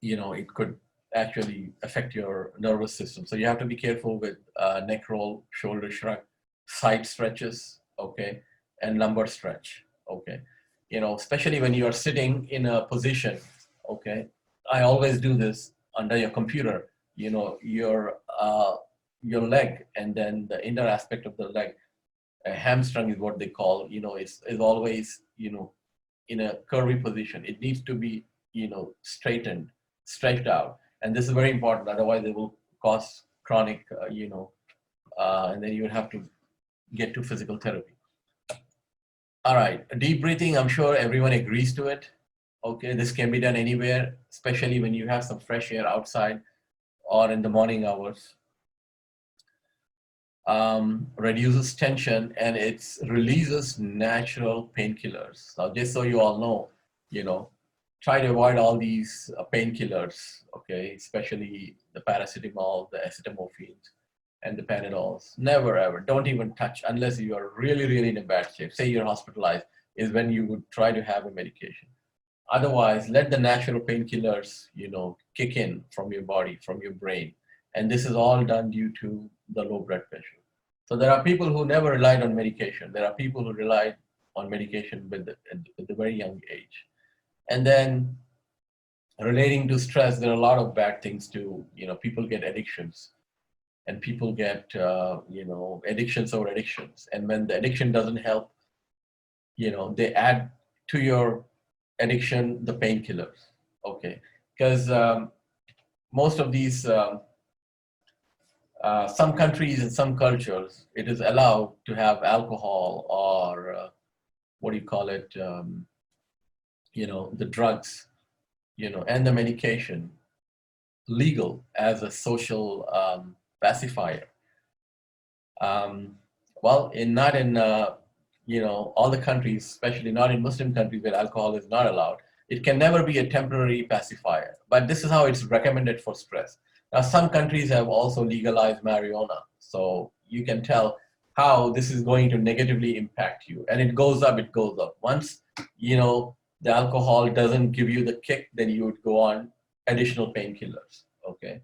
Speaker 3: it could actually affect your nervous system. So you have to be careful with neck roll, shoulder shrug, side stretches, okay, and lumbar stretch, okay. Especially when you are sitting in a position, okay. I always do this under your computer, your leg and then the inner aspect of the leg, a hamstring is what they call, is always, in a curvy position. It needs to be, straightened, stretched out. And this is very important. Otherwise, it will cause chronic, and then you will have to get to physical therapy. All right, deep breathing, I'm sure everyone agrees to it. Okay, this can be done anywhere, especially when you have some fresh air outside or in the morning hours. Reduces tension and it releases natural painkillers. Now, just so you all know, try to avoid all these painkillers, okay, especially the paracetamol, the acetaminophen, and the Panadols. Never ever, don't even touch unless you are really, really in a bad shape. Say you're hospitalized, is when you would try to have a medication. Otherwise, let the natural painkillers, kick in from your body, from your brain. And this is all done due to the low blood pressure. So there are people who never relied on medication. There are people who relied on medication at the very young age. And then relating to stress, there are a lot of bad things too. People get addictions and people get, addictions over addictions. And when the addiction doesn't help, they add to your addiction the painkillers, okay? Because most of these, some countries and some cultures, it is allowed to have alcohol or what do you call it, the drugs, and the medication legal as a social pacifier. Well, not in all the countries, especially not in Muslim countries where alcohol is not allowed. It can never be a temporary pacifier, but this is how it's recommended for stress. Now, some countries have also legalized marijuana, so you can tell how this is going to negatively impact you. And it goes up, it goes up. Once, the alcohol doesn't give you the kick, then you would go on additional painkillers, okay?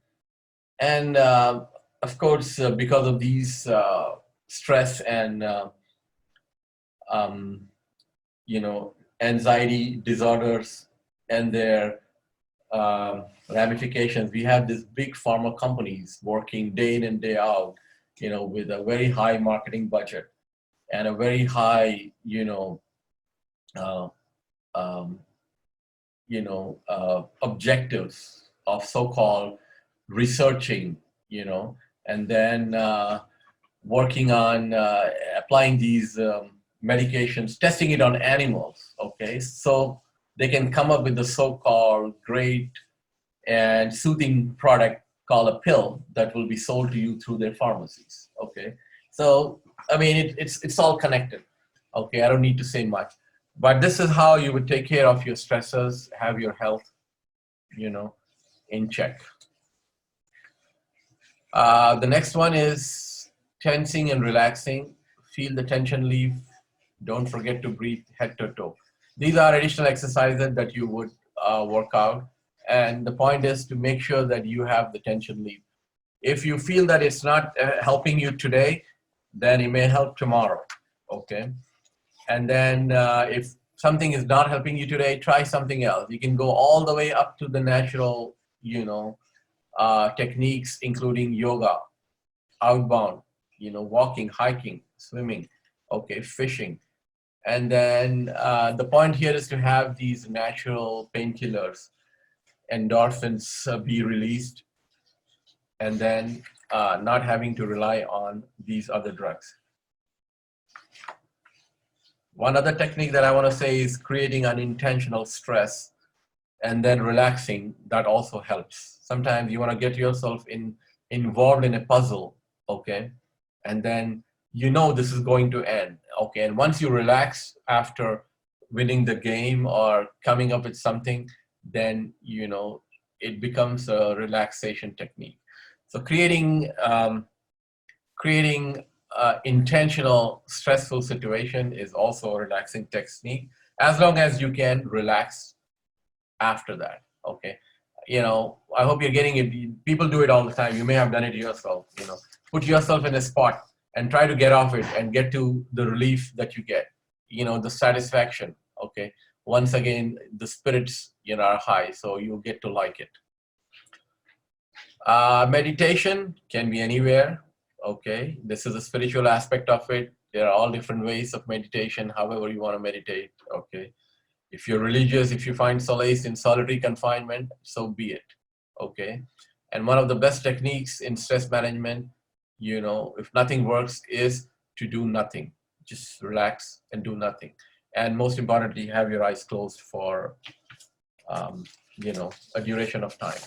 Speaker 3: And of course, because of these stress and anxiety disorders and their ramifications. We have these big pharma companies working day in and day out, with a very high marketing budget and a very high, uh, um, objectives of so-called researching, and then working on applying these medications, testing it on animals, okay? So they can come up with the so-called great and soothing product called a pill that will be sold to you through their pharmacies, okay? So, I mean, it's all connected, okay? I don't need to say much. But this is how you would take care of your stressors, have your health, in check. The next one is tensing and relaxing. Feel the tension leave. Don't forget to breathe head to toe. These are additional exercises that you would work out. And the point is to make sure that you have the tension leave. If you feel that it's not helping you today, then it may help tomorrow, okay? And then if something is not helping you today, try something else. You can go all the way up to the natural, techniques, including yoga, outbound, walking, hiking, swimming, okay, fishing. And then the point here is to have these natural painkillers, endorphins be released, and then not having to rely on these other drugs. One other technique that I want to say is creating unintentional stress and then relaxing. That also helps. Sometimes you want to get yourself involved in a puzzle, okay? And then this is going to end, okay? And once you relax after winning the game or coming up with something, then, it becomes a relaxation technique. So creating intentional stressful situation is also a relaxing technique, as long as you can relax after that, okay? I hope you're getting it. People do it all the time. You may have done it yourself, put yourself in a spot and try to get off it and get to the relief that you get, the satisfaction, okay? Once again, the spirits, are high, so you'll get to like it. Meditation can be anywhere, okay? This is a spiritual aspect of it. There are all different ways of meditation, however you want to meditate, okay? If you're religious, if you find solace in solitary confinement, so be it, okay? And one of the best techniques in stress management, if nothing works, is to do nothing. Just relax and do nothing. And most importantly, have your eyes closed for, a duration of time.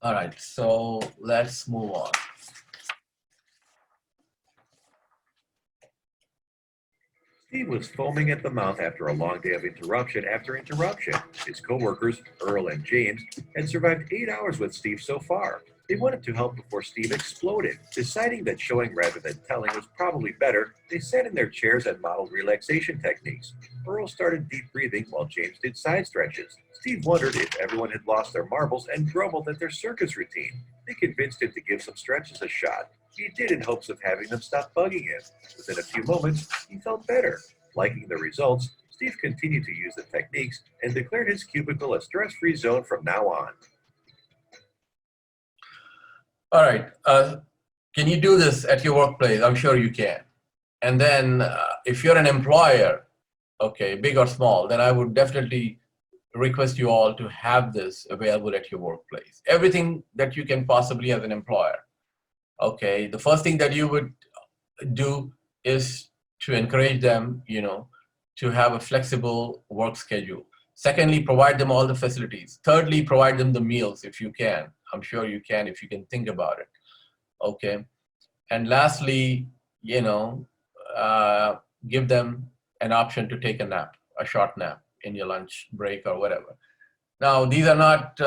Speaker 3: All right, so let's move on.
Speaker 4: Steve was foaming at the mouth after a long day of interruption after interruption. His co-workers, Earl and James, had survived 8 hours with Steve so far. They wanted to help before Steve exploded. Deciding that showing rather than telling was probably better, they sat in their chairs and modeled relaxation techniques. Earl started deep breathing while James did side stretches. Steve wondered if everyone had lost their marbles and grumbled at their circus routine. They convinced him to give some stretches a shot. He did in hopes of having them stop bugging him. Within a few moments, he felt better. Liking the results, Steve continued to use the techniques and declared his cubicle a stress-free zone from now on.
Speaker 3: All right, can you do this at your workplace? I'm sure you can. And then if you're an employer, okay, big or small, then I would definitely request you all to have this available at your workplace. Everything that you can possibly as an employer. Okay, the first thing that you would do is to encourage them, to have a flexible work schedule. Secondly, provide them all the facilities. Thirdly, provide them the meals if you can. I'm sure you can if you can think about it. Okay, and lastly, give them an option to take a nap, a short nap in your lunch break or whatever. Now, these are not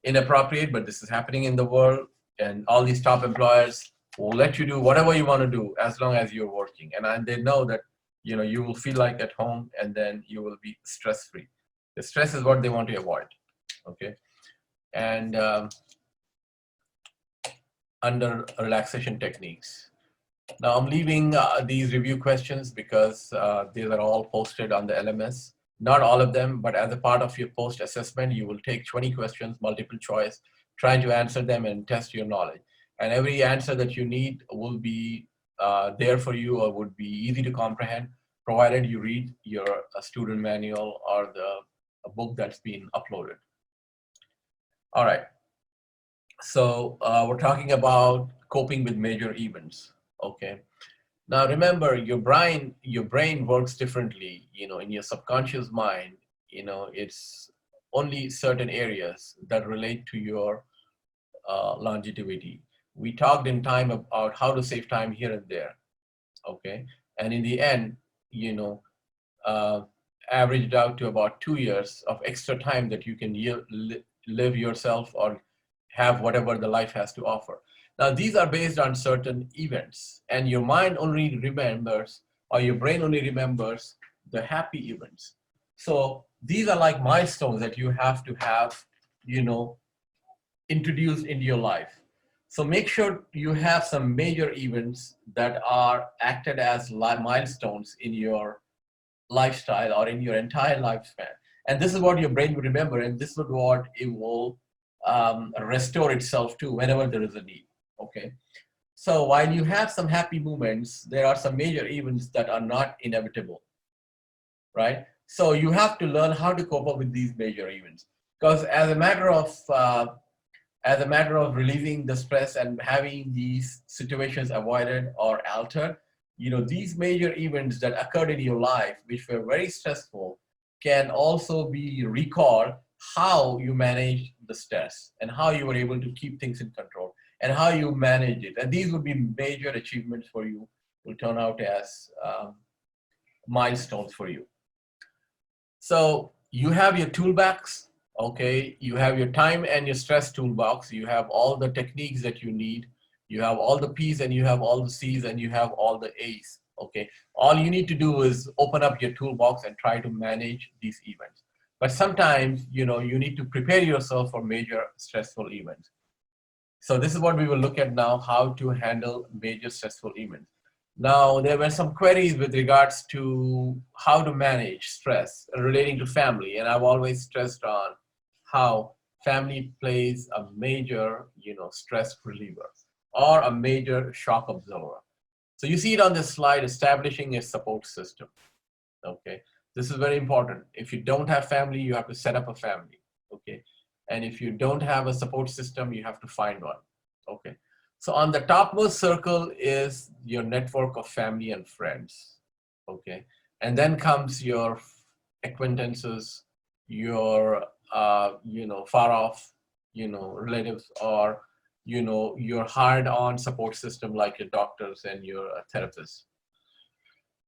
Speaker 3: inappropriate, but this is happening in the world. And all these top employers will let you do whatever you want to do as long as you're working. And they know that, you will feel like at home and then you will be stress-free. The stress is what they want to avoid, okay? And under relaxation techniques. Now I'm leaving these review questions because these are all posted on the LMS. Not all of them, but as a part of your post assessment, you will take 20 questions, multiple choice, trying to answer them and test your knowledge. And every answer that you need will be there for you or would be easy to comprehend, provided you read your student manual or a book that's been uploaded. All right. So we're talking about coping with major events. Okay. Now remember, your brain works differently. In your subconscious mind, it's only certain areas that relate to your longevity. We talked in time about how to save time here and there. Okay, and in the end, you know, uh, averaged out to about 2 years of extra time that you can live yourself or have whatever the life has to offer. Now, these are based on certain events, and your mind only remembers, or your brain only remembers the happy events. So these are like milestones that you have, you know, introduced into your life. So make sure you have some major events that are acted as milestones in your lifestyle or in your entire lifespan. And this is what your brain will remember, and this is what it will restore itself to whenever there is a need. Okay. So while you have some happy moments, there are some major events that are not inevitable, right? So you have to learn how to cope up with these major events, because as a matter of relieving the stress and having these situations avoided or altered, these major events that occurred in your life, which were very stressful, can also be recalled how you managed the stress and how you were able to keep things in control and how you manage it. And these would be major achievements for you, will turn out as milestones for you. So you have your toolbox, okay? You have your time and your stress toolbox. You have all the techniques that you need. You have all the P's and you have all the C's and you have all the A's, okay? All you need to do is open up your toolbox and try to manage these events. But sometimes, you need to prepare yourself for major stressful events. So this is what we will look at now, how to handle major stressful events. Now, there were some queries with regards to how to manage stress relating to family. And I've always stressed on how family plays a major, stress reliever or a major shock absorber. So you see it on this slide, establishing a support system. Okay, this is very important. If you don't have family, you have to set up a family. Okay, and if you don't have a support system, you have to find one. Okay. So on the topmost circle is your network of family and friends, okay? And then comes your acquaintances, your, far off, relatives, or, your hard-on support system like your doctors and your therapists.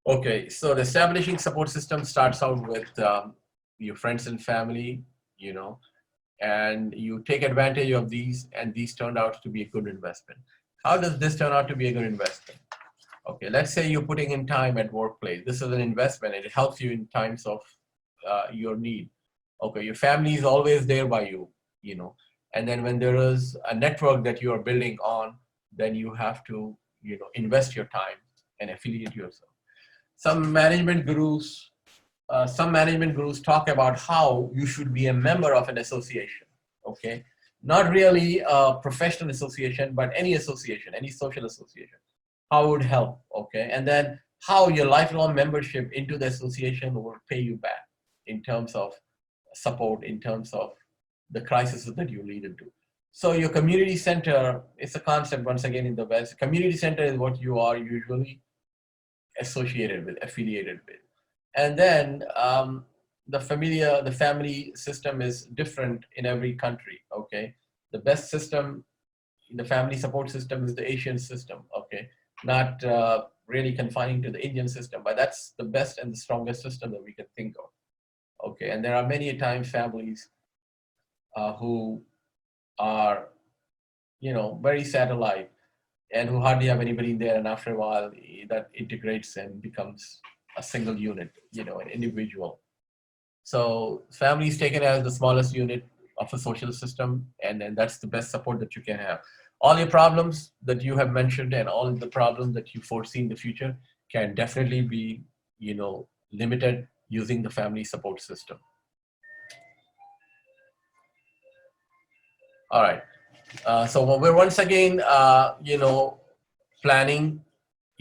Speaker 3: Okay, so the establishing support system starts out with your friends and family, and you take advantage of these, and these turned out to be a good investment. How does this turn out to be a good investment? Okay, let's say you're putting in time at workplace. This is an investment, and it helps you in times of your need. Okay, your family is always there by you, and then when there is a network that you are building on, then you have to, invest your time and affiliate yourself. Some management gurus talk about how you should be a member of an association, okay? Not really a professional association, but any association, any social association. How it would help, okay? And then how your lifelong membership into the association will pay you back in terms of support, in terms of the crises that you lead into. So your community center, it's a concept once again in the West. Community center is what you are usually associated with, affiliated with. And then the family system is different in every country, okay? The best system, the family support system is the Asian system, okay? Not really confining to the Indian system, but that's the best and the strongest system that we can think of, okay? And there are many times families who are, very satellite and who hardly have anybody in there, and after a while that integrates and becomes a single unit, an individual. So family is taken as the smallest unit of a social system, and then that's the best support that you can have. All your problems that you have mentioned and all the problems that you foresee in the future can definitely be, limited using the family support system. All right. So we're once again, planning,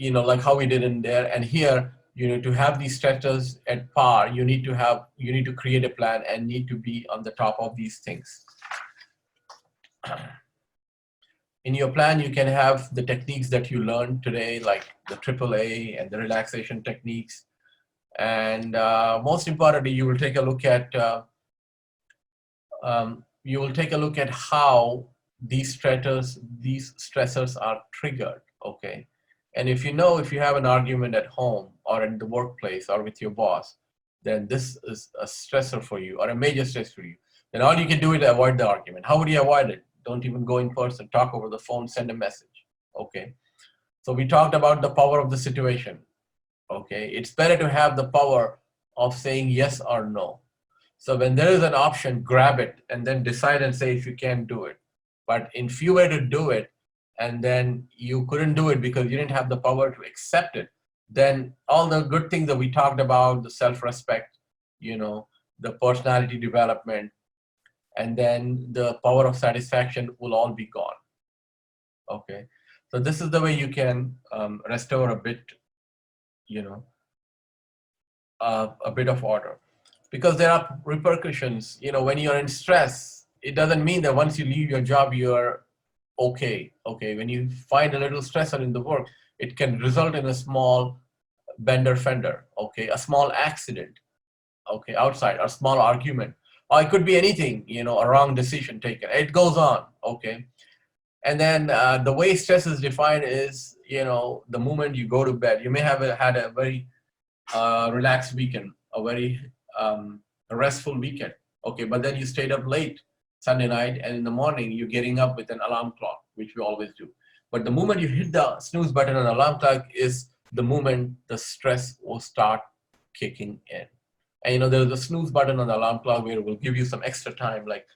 Speaker 3: like how we did in there. And here, to have these stretches at par, you need to create a plan and need to be on the top of these things. In your plan, you can have the techniques that you learned today, like the AAA and the relaxation techniques. And most importantly, you will take a look at how these stressors are triggered. Okay, and if you have an argument at home or in the workplace or with your boss, then this is a stressor for you or a major stress for you. Then all you can do is avoid the argument. How would you avoid it? Don't even go in person. Talk over the phone. Send a message. Okay. So we talked about the power of the situation. Okay, it's better to have the power of saying yes or no. So when there is an option, grab it and then decide and say if you can do it. But if you were to do it and then you couldn't do it because you didn't have the power to accept it, then all the good things that we talked about, the self-respect, the personality development, and then the power of satisfaction will all be gone. Okay, so this is the way you can restore a bit, a bit of order. Because there are repercussions, when you're in stress, it doesn't mean that once you leave your job, you're okay. Okay, when you find a little stressor in the work, it can result in a small bender fender, okay, a small accident, okay, outside, a small argument, or it could be anything, a wrong decision taken. It goes on, okay. And then the way stress is defined is, the moment you go to bed, you may have had a very relaxed weekend, a very restful weekend. Okay, but then you stayed up late Sunday night, and in the morning you're getting up with an alarm clock, which we always do. But the moment you hit the snooze button on alarm clock is the moment the stress will start kicking in. And there's a snooze button on the alarm clock where it will give you some extra time, like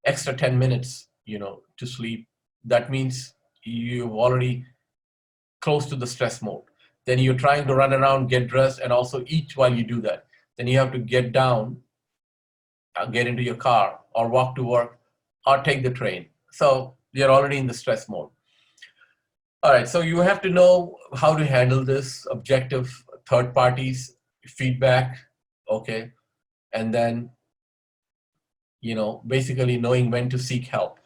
Speaker 3: extra 10 minutes, to sleep. That means you've already close to the stress mode. Then you're trying to run around, get dressed, and also eat while you do that. Then you have to get down, get into your car, or walk to work, or take the train. So you're already in the stress mode. All right, so you have to know how to handle this objective third parties feedback, okay? And then, basically knowing when to seek help.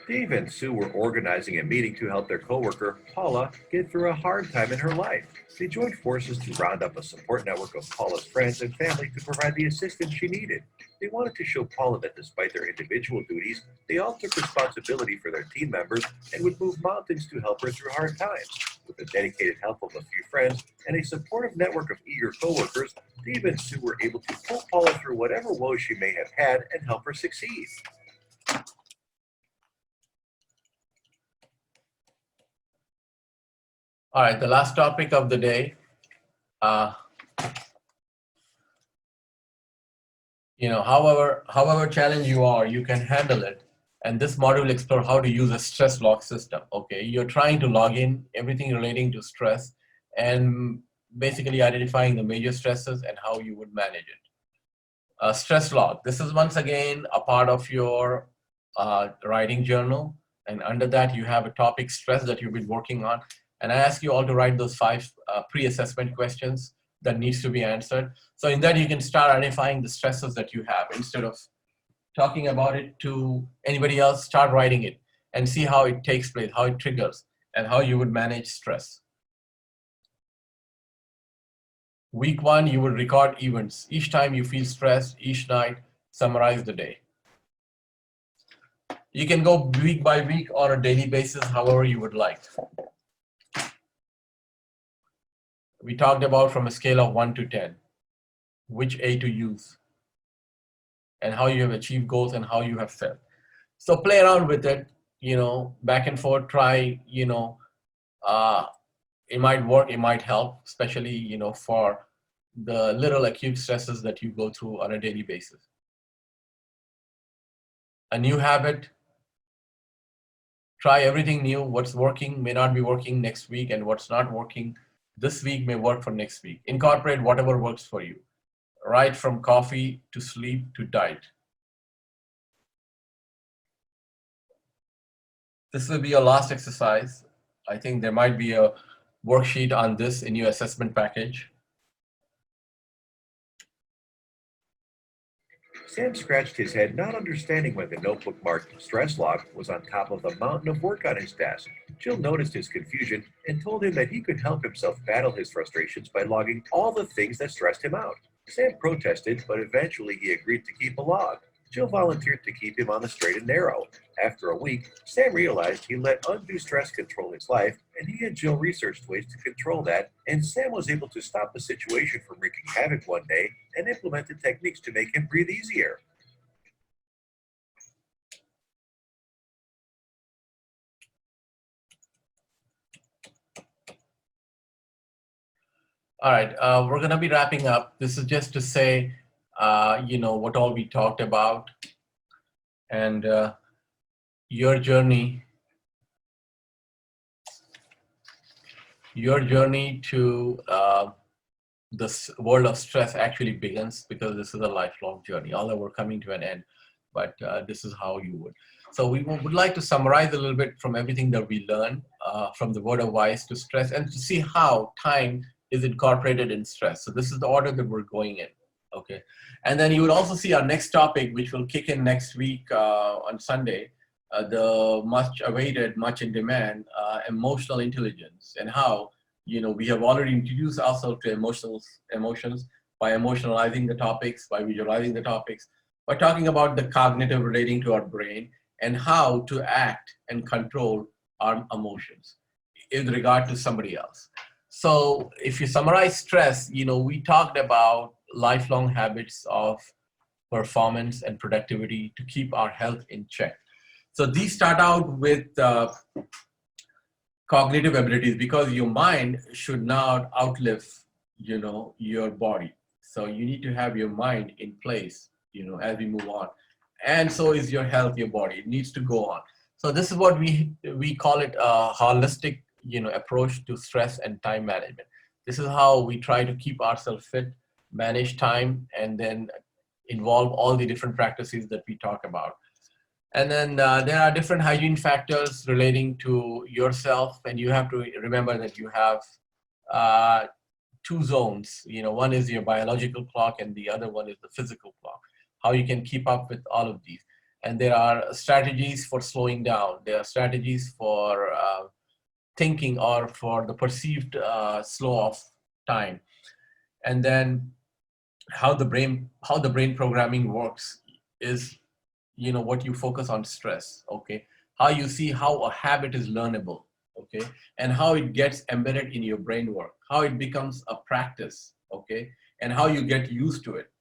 Speaker 4: Dave and Sue were organizing a meeting to help their coworker, Paula, get through a hard time in her life. They joined forces to round up a support network of Paula's friends and family to provide the assistance she needed. They wanted to show Paula that despite their individual duties, they all took responsibility for their team members and would move mountains to help her through hard times. With the dedicated help of a few friends and a supportive network of eager coworkers, Dave and Sue were able to pull Paula through whatever woes she may have had and help her succeed.
Speaker 3: All right, the last topic of the day, however challenged you are, you can handle it. And this module will explore how to use a stress log system. Okay, you're trying to log in everything relating to stress and basically identifying the major stresses and how you would manage it. A stress log. This is once again a part of your writing journal. And under that, you have a topic stress that you've been working on. And I ask you all to write those 5 pre-assessment questions that needs to be answered. So in that, you can start identifying the stresses that you have. Instead of talking about it to anybody else, start writing it and see how it takes place, how it triggers, and how you would manage stress. Week 1, you will record events. Each time you feel stressed, each night, summarize the day. You can go week by week or a daily basis, however you would like. We talked about from a scale of 1 to 10, which A to use, and how you have achieved goals and how you have felt. So play around with it, back and forth, try, it might work, it might help, especially, for the little acute stresses that you go through on a daily basis. a new habit. Try everything new. What's working may not be working next week, and what's not working this week may work for next week. Incorporate whatever works for you, right from coffee to sleep to diet. This will be your last exercise. I think there might be a worksheet on this in your assessment package.
Speaker 4: Sam scratched his head, not understanding why the notebook marked stress log was on top of the mountain of work on his desk. Jill noticed his confusion and told him that he could help himself battle his frustrations by logging all the things that stressed him out. Sam protested, but eventually he agreed to keep a log. Jill volunteered to keep him on the straight and narrow. After a week, Sam realized he let undue stress control his life, and he and Jill researched ways to control that, and Sam was able to stop the situation from wreaking havoc one day and implemented techniques to make him breathe easier.
Speaker 3: All right, we're going to be wrapping up. This is just to say, what all we talked about, and your journey to this world of stress actually begins, because this is a lifelong journey. Although we're coming to an end, but this is how you would. So we would like to summarize a little bit from everything that we learned from the word of wise to stress, and to see how time is incorporated in stress. So this is the order that we're going in. Okay, and then you would also see our next topic, which will kick in next week on Sunday, the much awaited, much in demand emotional intelligence, and how we have already introduced ourselves to emotions by emotionalizing the topics, by visualizing the topics, by talking about the cognitive relating to our brain and how to act and control our emotions in regard to somebody else. So if you summarize stress, we talked about lifelong habits of performance and productivity to keep our health in check. So these start out with cognitive abilities, because your mind should not outlive, your body. So you need to have your mind in place, as we move on. And so is your health, your body. It needs to go on. So this is what we call it a holistic, approach to stress and time management. This is how we try to keep ourselves fit, manage time, and then involve all the different practices that we talk about. And then there are different hygiene factors relating to yourself, and you have to remember that you have two zones. One is your biological clock, and the other one is the physical clock. How you can keep up with all of these. And there are strategies for slowing down. There are strategies for thinking, or for the perceived slow of time. And then how the brain programming works is what you focus on stress. Okay, how you see how a habit is learnable. Okay, and how it gets embedded in your brain work, how it becomes a practice. Okay, and how you get used to it.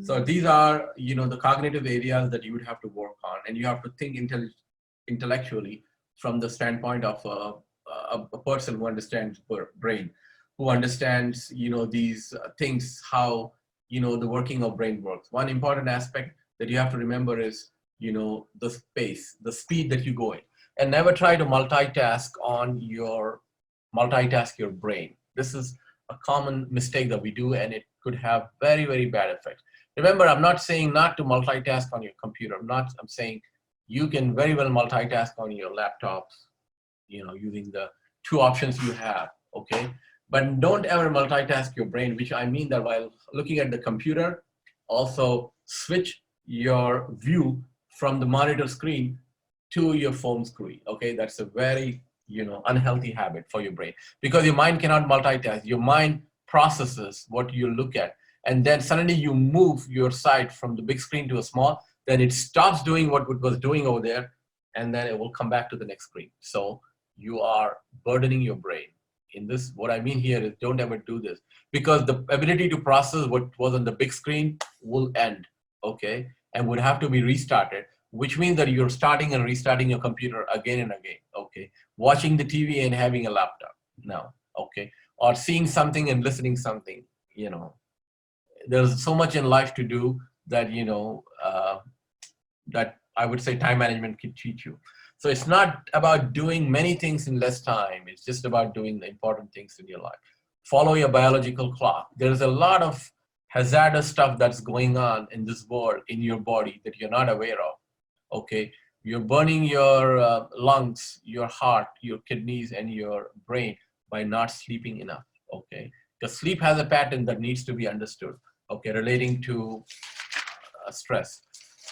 Speaker 3: So these are the cognitive areas that you would have to work on, and you have to think intellectually from the standpoint of a person who understands brain, who understands these things, how the working of brain works. One important aspect that you have to remember is the speed that you go in, and never try to multitask your brain. This is a common mistake that we do, and it could have very, very bad effects. Remember, I'm not saying not to multitask on your computer. I'm saying you can very well multitask on your laptops, using the two options you have. Okay, but don't ever multitask your brain, which I mean that while looking at the computer, also switch your view from the monitor screen to your phone screen. Okay, that's a very unhealthy habit for your brain, because your mind cannot multitask. Your mind processes what you look at, and then suddenly you move your sight from the big screen to a small, then it stops doing what it was doing over there, and then it will come back to the next screen. So you are burdening your brain. In this, what I mean here is, don't ever do this, because the ability to process what was on the big screen will end. Okay, and would have to be restarted, which means that you're starting and restarting your computer again and again. Okay, watching the TV and having a laptop now. Okay, or seeing something and listening something. There's so much in life to do that that I would say time management can teach you. So it's not about doing many things in less time. It's just about doing the important things in your life. Follow your biological clock. There's a lot of hazardous stuff that's going on in this world, in your body, that you're not aware of. Okay, you're burning your lungs, your heart, your kidneys, and your brain by not sleeping enough. Okay, because sleep has a pattern that needs to be understood. Okay, relating to stress,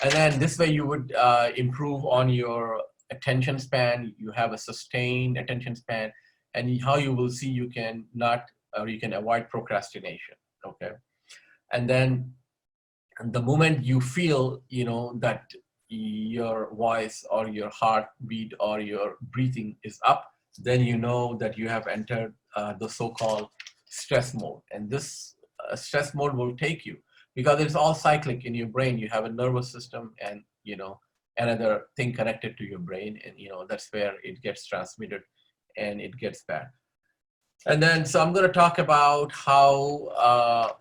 Speaker 3: and then this way you would improve on your attention span. You have a sustained attention span, and how you will see you can not, or you can avoid procrastination. Okay, and then the moment you feel, that your voice or your heartbeat or your breathing is up, then you know that you have entered the so-called stress mode. And this stress mode will take you, because it's all cyclic in your brain. You have a nervous system and, another thing connected to your brain. And, that's where it gets transmitted and it gets bad. And then, so I'm going to talk about how,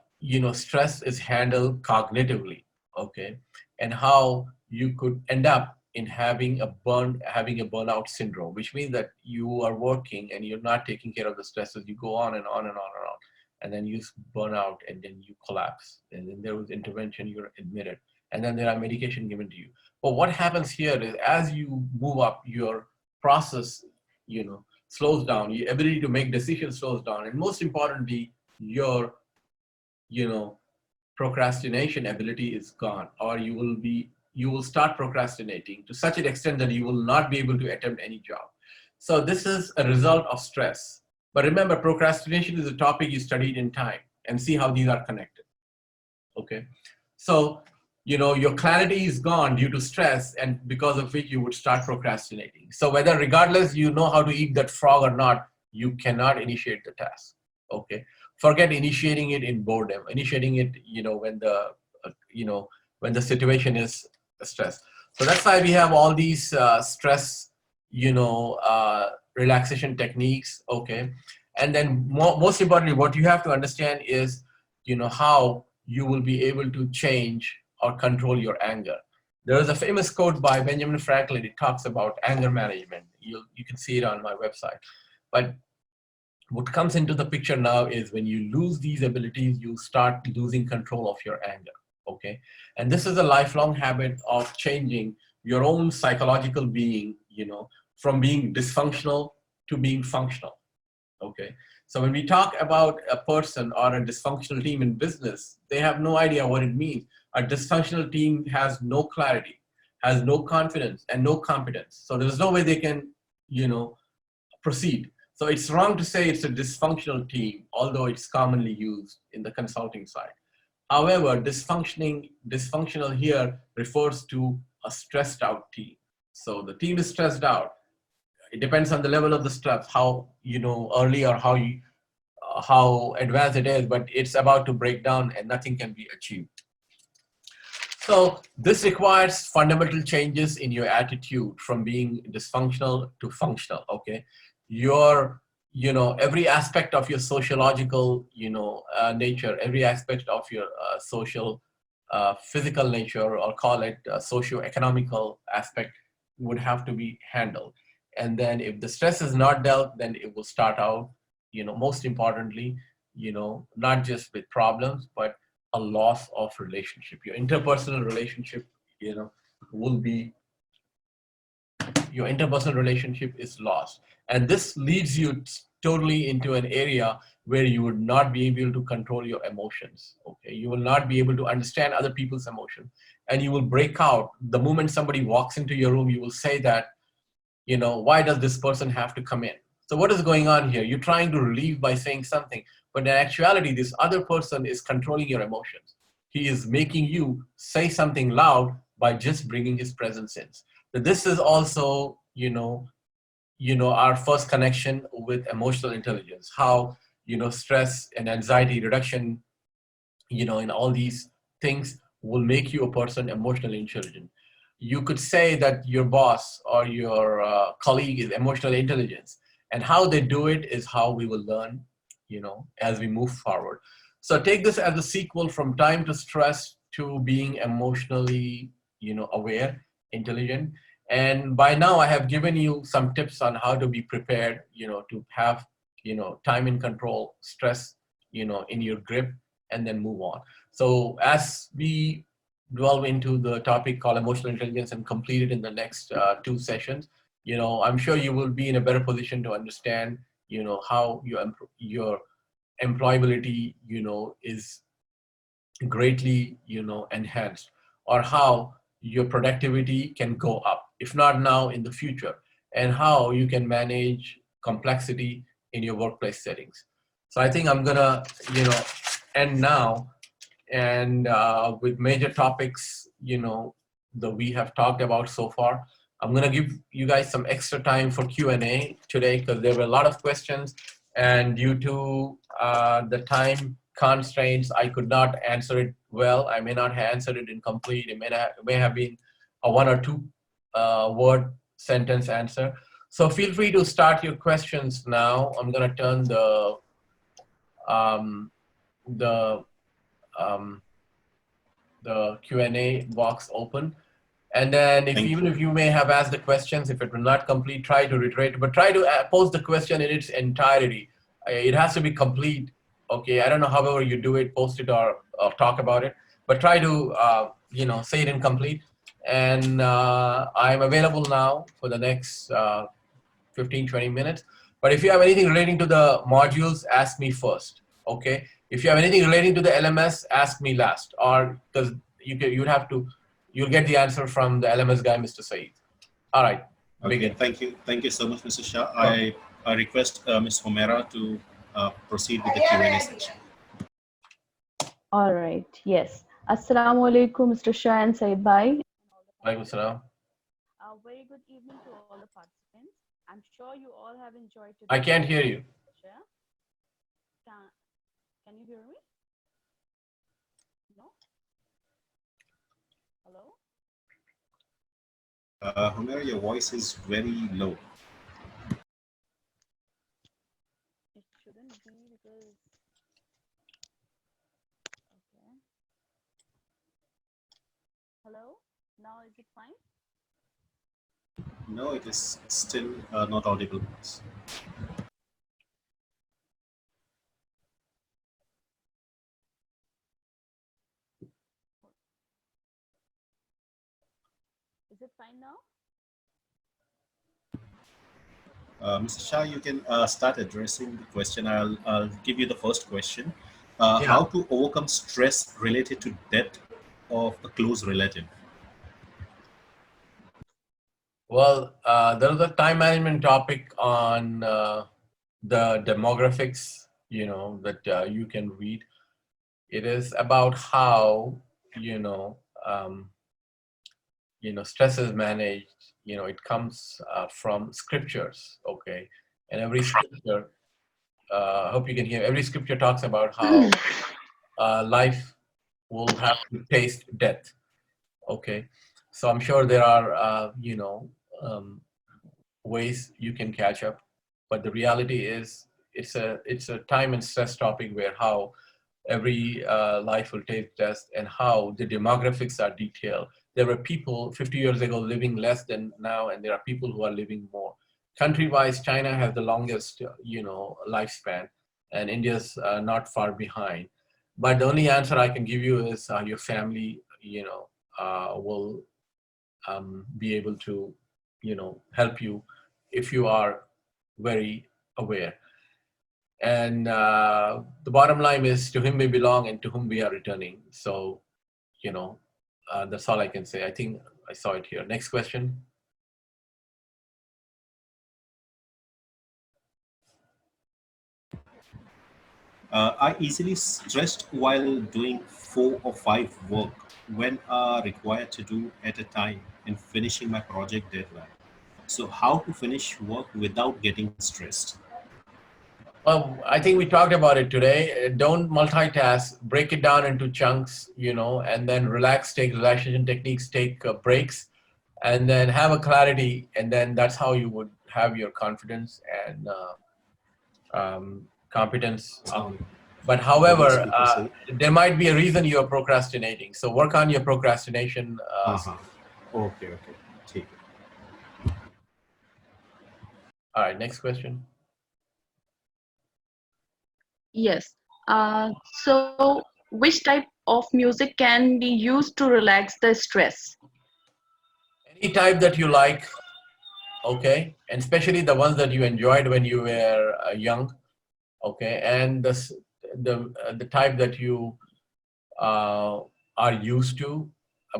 Speaker 3: stress is handled cognitively, okay? And how you could end up in having a burnout syndrome, which means that you are working and you're not taking care of the stresses. You go on and on and on and on, and then you burn out and then you collapse. And then there was intervention, you're admitted. And then there are medication given to you. But what happens here is, as you move up, your process, slows down, your ability to make decisions slows down, and most importantly, your, procrastination ability is gone, or you will start procrastinating to such an extent that you will not be able to attempt any job. So this is a result of stress. But remember, procrastination is a topic you studied in time, and see how these are connected. Okay, so your clarity is gone due to stress, and because of which you would start procrastinating. So whether, regardless you know how to eat that frog or not, you cannot initiate the task. Okay, forget initiating it in boredom. Initiating it, when the situation is stress. So that's why we have all these stress, relaxation techniques. Okay, and then most importantly, what you have to understand is, how you will be able to change or control your anger. There is a famous quote by Benjamin Franklin. It talks about anger management. You can see it on my website. But what comes into the picture now is, when you lose these abilities, you start losing control of your anger. Okay, and this is a lifelong habit of changing your own psychological being, from being dysfunctional to being functional. Okay, so when we talk about a person or a dysfunctional team in business, they have no idea what it means. A dysfunctional team has no clarity, has no confidence, and no competence. So there's no way they can, proceed. So it's wrong to say it's a dysfunctional team, although it's commonly used in the consulting side. However, dysfunctional here refers to a stressed out team. So the team is stressed out. It depends on the level of the stress, how, early or how advanced it is, but it's about to break down and nothing can be achieved. So this requires fundamental changes in your attitude from being dysfunctional to functional. Okay, your, every aspect of your sociological, nature, every aspect of your social, physical nature, or call it socio-economical aspect, would have to be handled. And then if the stress is not dealt, then it will start out, most importantly, not just with problems, but a loss of relationship. Your interpersonal relationship, will be, your interpersonal relationship is lost. And this leads you totally into an area where you would not be able to control your emotions. Okay, you will not be able to understand other people's emotions, and you will break out. The moment somebody walks into your room, you will say that, why does this person have to come in? So what is going on here? You're trying to relieve by saying something, but in actuality, this other person is controlling your emotions. He is making you say something loud by just bringing his presence in. So this is also, our first connection with emotional intelligence, how, stress and anxiety reduction, in all these things will make you a person emotionally intelligent. You could say that your boss or your colleague is emotional intelligence, and how they do it is how we will learn, as we move forward. So take this as a sequel from time to stress to being emotionally, aware intelligent. And by now I have given you some tips on how to be prepared, to have, time in control, stress, in your grip, and then move on. So as we delve into the topic called emotional intelligence and complete it in the next 2 sessions, I'm sure you will be in a better position to understand, how your employability, is greatly, enhanced, or how your productivity can go up, if not now, in the future, and how you can manage complexity in your workplace settings. So I think I'm gonna, end now, and with major topics, that we have talked about so far. I'm gonna give you guys some extra time for Q&A today because there were a lot of questions, and due to the time constraints, I could not answer it well. I may not have answered it in complete. It may have been a 1 or 2 word sentence answer. So feel free to start your questions now. I'm gonna turn the Q&A box open. And then even if you may have asked the questions, if it will not complete, try to reiterate, but try to pose the question in its entirety. It has to be complete. Okay, I don't know however you do it, post it or talk about it, but try to, say it in complete. And I'm available now for the next 15, 20 minutes. But if you have anything relating to the modules, ask me first, okay? If you have anything relating to the LMS, ask me last, or because you'll get the answer from the LMS guy, Mr. Saeed. All right, begin.
Speaker 1: Okay, thank you so much, Mr. Shah. I request Ms. Homera to proceed with the Q&A section.
Speaker 6: All right, yes. Assalamu alaikum, Mr. Shah and Saeed Bhai.
Speaker 3: Alaikum salam.
Speaker 6: A very good evening to all the participants. I'm sure you all have enjoyed today.
Speaker 3: I can't hear you.
Speaker 6: Can you hear me? No? Hello?
Speaker 1: Homera, your voice is very low.
Speaker 6: It shouldn't be because... Okay. Hello? Now is it fine?
Speaker 1: No, it is still not audible.
Speaker 6: Is it fine now?
Speaker 1: Mr. Shah, you can start addressing the question. I'll give you the first question.
Speaker 3: Yeah.
Speaker 1: How to overcome stress related to death of a close relative?
Speaker 3: Well, there is a time management topic on the demographics, that you can read. It is about how, stress is managed. It comes from scriptures, okay? And every scripture, I hope you can hear, every scripture talks about how life will have to taste death, okay? So I'm sure there are, ways you can catch up, but the reality is it's a time and stress topic where how every life will take test and how the demographics are detailed. There were people 50 years ago living less than now, and there are people who are living more. Country-wise, China has the longest, lifespan, and India's not far behind. But the only answer I can give you is your family, will be able to, help you if you are very aware. And the bottom line is, to whom we belong and to whom we are returning. So, that's all I can say. I think I saw it here. Next question.
Speaker 1: I easily stressed while doing 4 or 5 work when required to do at a time in finishing my project deadline. So how to finish work without getting stressed?
Speaker 3: Well, I think we talked about it today. Don't multitask, break it down into chunks, and then relax, take relaxation techniques, take breaks, and then have a clarity. And then that's how you would have your confidence and competence up. But however, there might be a reason you're procrastinating. So work on your procrastination.
Speaker 1: Okay. Take it.
Speaker 3: All right, next question.
Speaker 6: Yes. So, which type of music can be used to relax the stress?
Speaker 3: Any type that you like, okay, and especially the ones that you enjoyed when you were young, okay, and the type that you uh, are used to.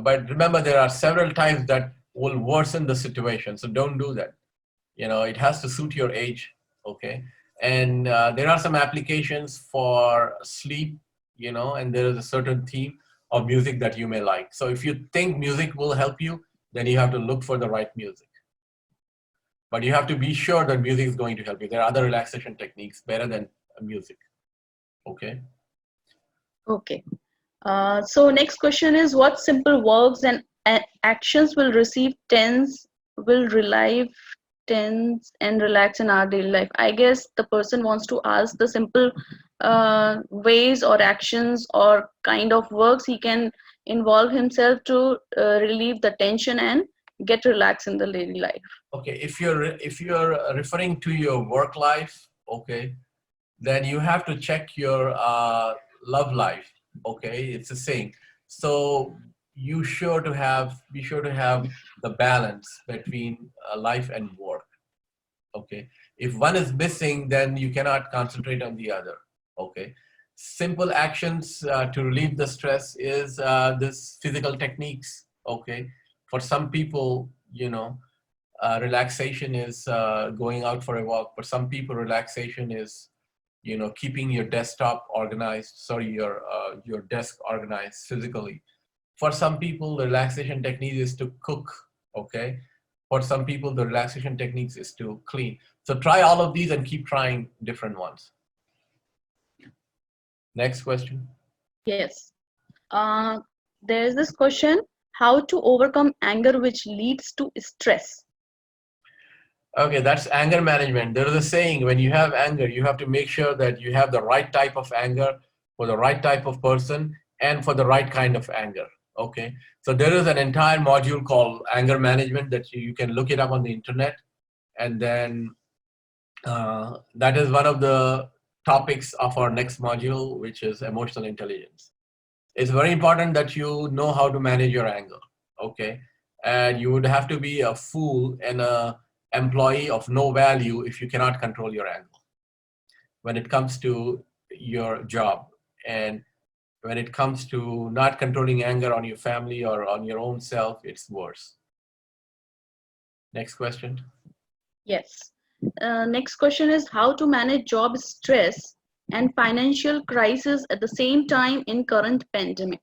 Speaker 3: But remember, there are several types that will worsen the situation, so don't do that. You know, it has to suit your age, okay. And there are some applications for sleep, you know, and there is a certain theme of music that you may like. So if you think music will help you, then you have to look for the right music. But you have to be sure that music is going to help you. There are other relaxation techniques better than music, okay.
Speaker 6: Okay. So next question is, what simple works and actions will receive tense, will relieve tense and relax in our daily life? I guess the person wants to ask the simple ways or actions or kind of works he can involve himself to relieve the tension and get relaxed in the daily life.
Speaker 3: Okay, if you're referring to your work life, okay, then you have to check your love life. Okay, it's the same. So be sure to have the balance between life and work. Okay, if one is missing, then you cannot concentrate on the other. Okay, simple actions to relieve the stress is this physical techniques. Okay, for some people, you know, relaxation is going out for a walk. For some people, relaxation is, you know, keeping your desktop organized, sorry, your desk organized physically. For some people, the relaxation technique is to cook, okay? For some people, the relaxation techniques is to clean. So try all of these and keep trying different ones. Next question.
Speaker 6: Yes. Uh, there is this question: how to overcome anger which leads to stress?
Speaker 3: Okay, that's anger management. There is a saying, when you have anger, you have to make sure that you have the right type of anger for the right type of person and for the right kind of anger. Okay, so there is an entire module called anger management that you can look it up on the internet. And then that is one of the topics of our next module, which is emotional intelligence. It's very important that you know how to manage your anger, okay? And you would have to be a fool and a employee of no value if you cannot control your anger when it comes to your job. And when it comes to not controlling anger on your family or on your own self, it's worse. Next question.
Speaker 6: Yes. Next question is, how to manage job stress and financial crisis at the same time in current pandemic?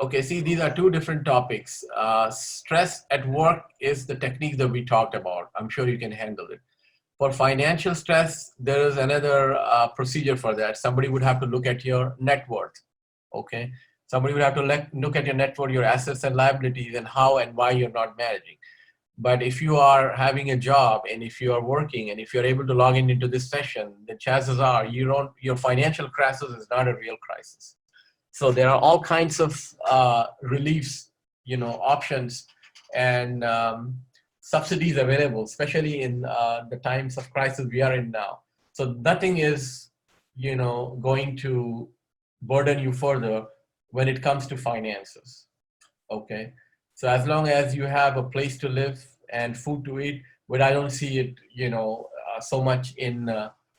Speaker 3: Okay, see, these are two different topics. Stress at work is the technique that we talked about. I'm sure you can handle it. For financial stress, there is another procedure for that. Somebody would have to look at your net worth, okay? Somebody would have to look at your net worth, your assets and liabilities, and how and why you're not managing. But if you are having a job and if you are working and if you're able to log into this session, the chances are your financial crisis is not a real crisis. So there are all kinds of reliefs, you know, options and subsidies available, especially in the times of crisis we are in now. So nothing is, you know, going to burden you further when it comes to finances. Okay. So as long as you have a place to live and food to eat, but I don't see it, you know, so much in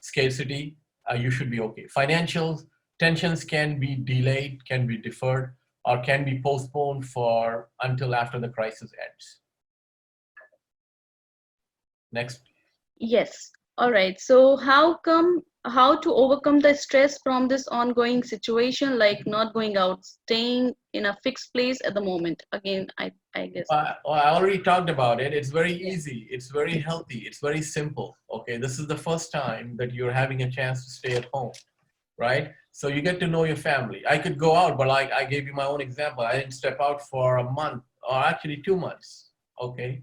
Speaker 3: scarcity, you should be okay. Financial tensions can be delayed, can be deferred, or can be postponed for until after the crisis ends. Next.
Speaker 6: Yes. All right. So how to overcome the stress from this ongoing situation, like not going out, staying in a fixed place at the moment? Again, I guess.
Speaker 3: I already talked about it. It's very
Speaker 6: Yeah.
Speaker 3: easy. It's very healthy. It's very simple. Okay. This is the first time that you're having a chance to stay at home, right? So you get to know your family. I could go out, but like I gave you my own example. I didn't step out for a month or actually 2 months. Okay.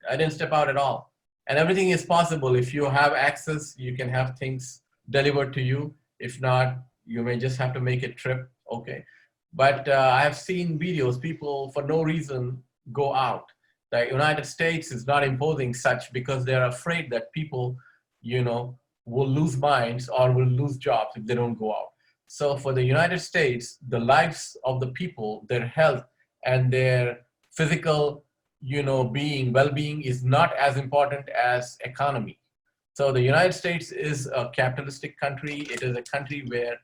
Speaker 3: I didn't step out at all. And everything is possible. If you have access, you can have things delivered to you. If not, you may just have to make a trip. Okay. But I have seen videos, people for no reason go out The United States is not imposing such because they're afraid that people, will lose minds or will lose jobs if they don't go out. So for the United States, the lives of the people, their health and their physical, well-being is not as important as economy. So the United States is a capitalistic country. It is a country where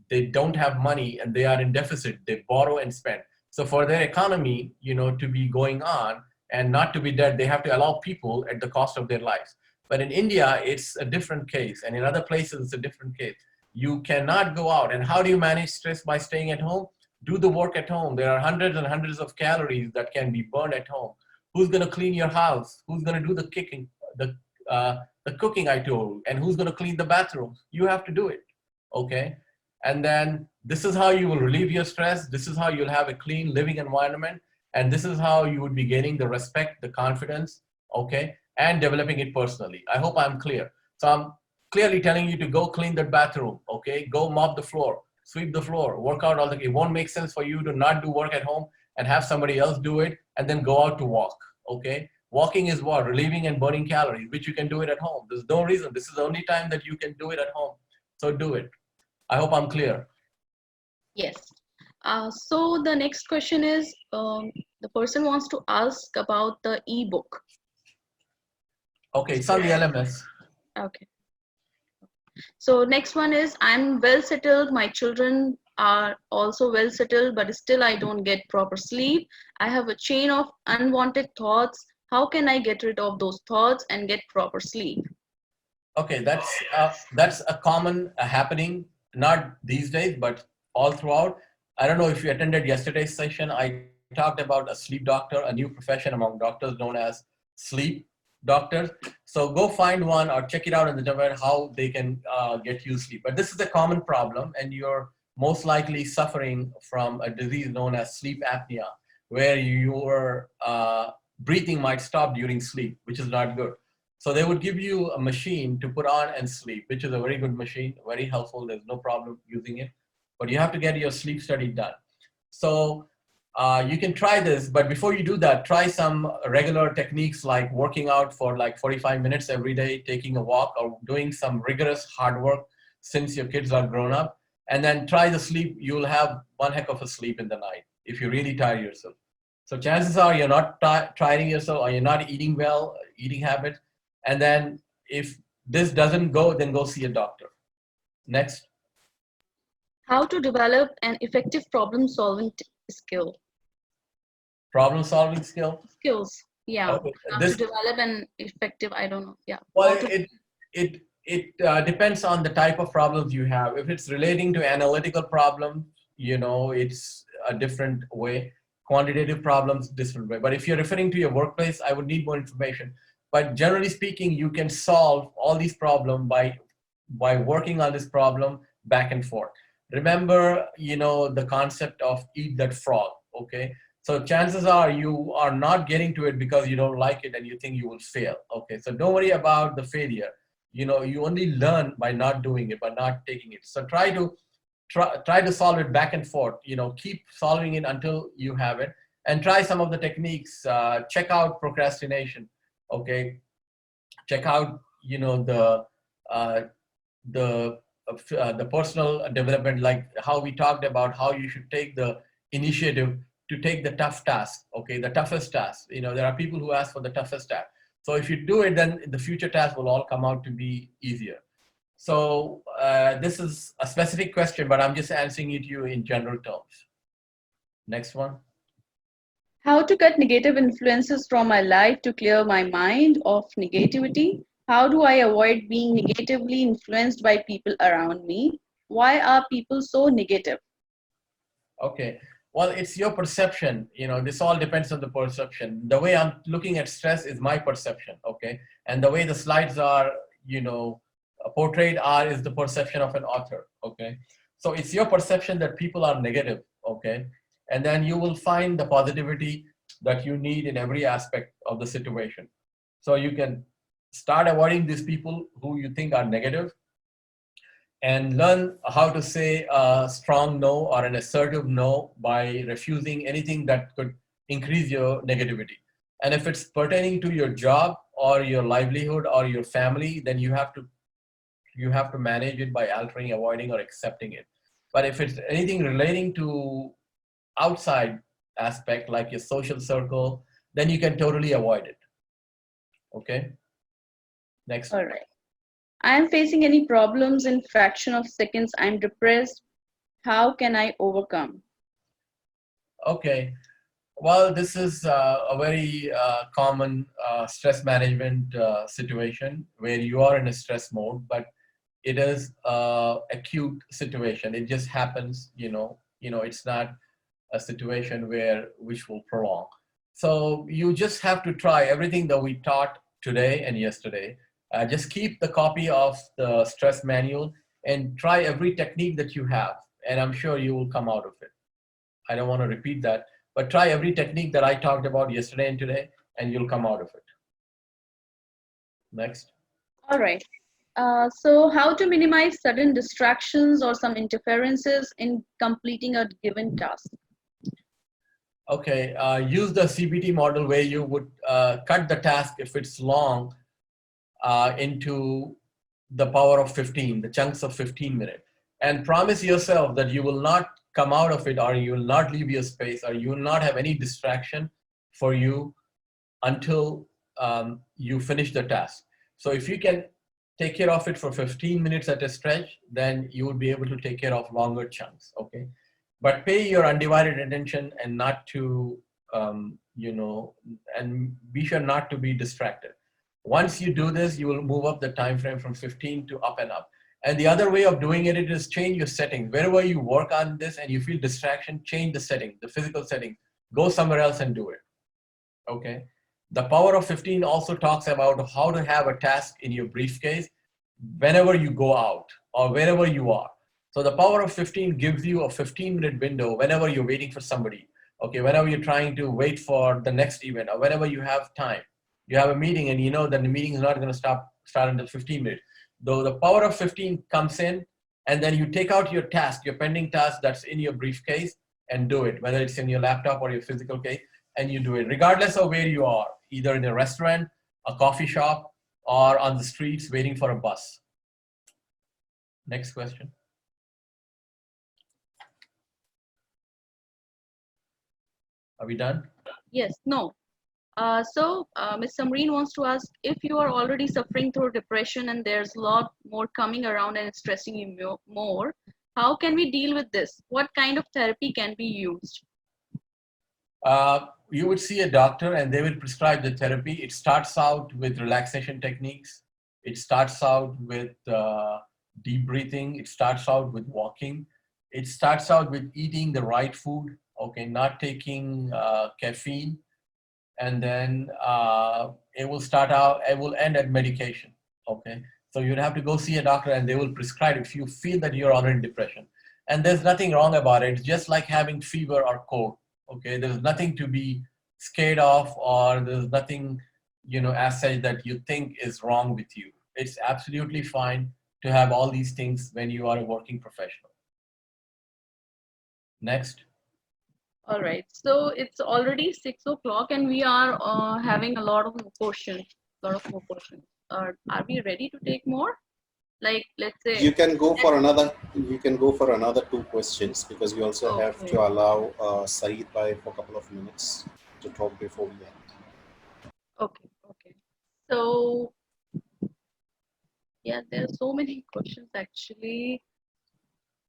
Speaker 3: they don't have money and they are in deficit. They borrow and spend. So for their economy, to be going on and not to be dead, they have to allow people at the cost of their lives. But in India, it's a different case. And in other places, it's a different case. You cannot go out. And how do you manage stress by staying at home? Do the work at home. There are hundreds and hundreds of calories that can be burned at home. Who's going to clean your house? Who's going to do the cooking, the cooking I told you? And who's going to clean the bathrooms? You have to do it, okay? And then this is how you will relieve your stress. This is how you'll have a clean living environment. And this is how you would be gaining the respect, the confidence, okay? And developing it personally. I hope I'm clear. So I'm clearly telling you to go clean that bathroom, okay? Go mop the floor, sweep the floor, work out all the, it won't make sense for you to not do work at home and have somebody else do it and then go out to walk, okay? Walking is what? Relieving and burning calories, which you can do it at home. There's no reason. This is the only time that you can do it at home. So do it. I hope I'm clear.
Speaker 6: Yes. So the next question is, the person wants to ask about the ebook.
Speaker 3: Okay, it's on the LMS.
Speaker 6: Okay. So next one is, I'm well settled. My children are also well settled, but still I don't get proper sleep. I have a chain of unwanted thoughts. How can I get rid of those thoughts and get proper sleep?
Speaker 3: Okay, that's a common happening, not these days, but all throughout. I don't know if you attended yesterday's session. I talked about a sleep doctor, a new profession among doctors known as sleep doctors. So go find one or check it out on the internet how they can get you sleep. But this is a common problem, and you're most likely suffering from a disease known as sleep apnea, where your breathing might stop during sleep, which is not good. So they would give you a machine to put on and sleep, which is a very good machine, very helpful. There's no problem using it, but you have to get your sleep study done. So you can try this, but before you do that, try some regular techniques like working out for like 45 minutes every day, taking a walk, or doing some rigorous hard work since your kids are grown up. And then try the sleep. You'll have one heck of a sleep in the night if you really tire yourself. So chances are you're not tiring yourself, or you're not eating well, eating habits. And then if this doesn't go, then go see a doctor. Next.
Speaker 6: How to develop an effective problem-solving skill?
Speaker 3: Problem-solving skill?
Speaker 6: Skills, yeah.
Speaker 3: Okay.
Speaker 6: How to develop an effective, I don't know, yeah.
Speaker 3: Well, it depends on the type of problems you have. If it's relating to analytical problems, it's a different way. Quantitative problems, different way. But if you're referring to your workplace, I would need more information. But generally speaking, you can solve all these problems by working on this problem back and forth. Remember, the concept of eat that frog, okay? So chances are you are not getting to it because you don't like it and you think you will fail, okay? So don't worry about the failure. You only learn by not doing it, by not taking it. So try to solve it back and forth, keep solving it until you have it, and try some of the techniques. Check out procrastination, okay? Check out, the personal development, like how we talked about how you should take the initiative to take the tough task, okay? The toughest task. There are people who ask for the toughest task. So if you do it, then the future tasks will all come out to be easier. So this is a specific question, but I'm just answering it to you in general terms. Next one.
Speaker 6: How to cut negative influences from my life to clear my mind of negativity? How do I avoid being negatively influenced by people around me? Why are people so negative?
Speaker 3: Okay. Well, it's your perception. This all depends on the perception. The way I'm looking at stress is my perception, okay? And the way the slides are, portrayed is the perception of an author, okay? So it's your perception that people are negative, okay? And then you will find the positivity that you need in every aspect of the situation. So you can start avoiding these people who you think are negative, and learn how to say a strong no or an assertive no by refusing anything that could increase your negativity. And if it's pertaining to your job or your livelihood or your family, then you have to manage it by altering, avoiding, or accepting it. But if it's anything relating to outside aspect, like your social circle, then you can totally avoid it. Okay. Next.
Speaker 6: All right. I am facing any problems in fraction of seconds. I'm depressed. How can I overcome?
Speaker 3: Okay. Well, this is a very common stress management situation where you are in a stress mode, but it is acute situation. It just happens, it's not a situation which will prolong. So you just have to try everything that we taught today and yesterday. Just keep the copy of the stress manual and try every technique that you have, and I'm sure you will come out of it. I don't want to repeat that, but try every technique that I talked about yesterday and today, and you'll come out of it. Next.
Speaker 6: All right. So how to minimize sudden distractions or some interferences in completing a given task?
Speaker 3: Okay, use the CBT model where you would cut the task if it's long into the power of 15, the chunks of 15 minutes, and promise yourself that you will not come out of it, or you will not leave your space, or you will not have any distraction for you until you finish the task. So if you can take care of it for 15 minutes at a stretch, then you would be able to take care of longer chunks, okay? But pay your undivided attention and not to, and be sure not to be distracted. Once you do this, you will move up the time frame from 15 to up and up. And the other way of doing it is change your setting. Wherever you work on this and you feel distraction, change the setting, the physical setting. Go somewhere else and do it, okay? The power of 15 also talks about how to have a task in your briefcase whenever you go out or wherever you are. So the power of 15 gives you a 15-minute window whenever you're waiting for somebody, okay, whenever you're trying to wait for the next event, or whenever you have time. You have a meeting and you know that the meeting is not going to start until 15 minutes. Though the power of 15 comes in, and then you take out your task, your pending task that's in your briefcase, and do it, whether it's in your laptop or your physical case, and you do it regardless of where you are, either in a restaurant, a coffee shop, or on the streets waiting for a bus. Next question. Are we done?
Speaker 6: Yes, no. Ms. Samreen wants to ask, if you are already suffering through depression and there's a lot more coming around and it's stressing you more, how can we deal with this? What kind of therapy can be used?
Speaker 3: You would see a doctor and they will prescribe the therapy. It starts out with relaxation techniques. It starts out with deep breathing. It starts out with walking. It starts out with eating the right food, okay, not taking caffeine. And then it will end at medication, okay? So you'd have to go see a doctor and they will prescribe if you feel that you're already in depression. And there's nothing wrong about it. It's just like having fever or cold, okay? There's nothing to be scared of, or there's nothing, as such that you think is wrong with you. It's absolutely fine to have all these things when you are a working professional. Next.
Speaker 6: All right, so it's already 6 o'clock and we are having a lot of more questions. Are we ready to take more? Like, let's say
Speaker 1: You can go for another. You can go for another 2 questions, because we also have
Speaker 6: Okay.
Speaker 1: to allow Saeed Bhai for a couple of minutes to talk before we end.
Speaker 6: Okay. So, yeah, there are so many questions actually.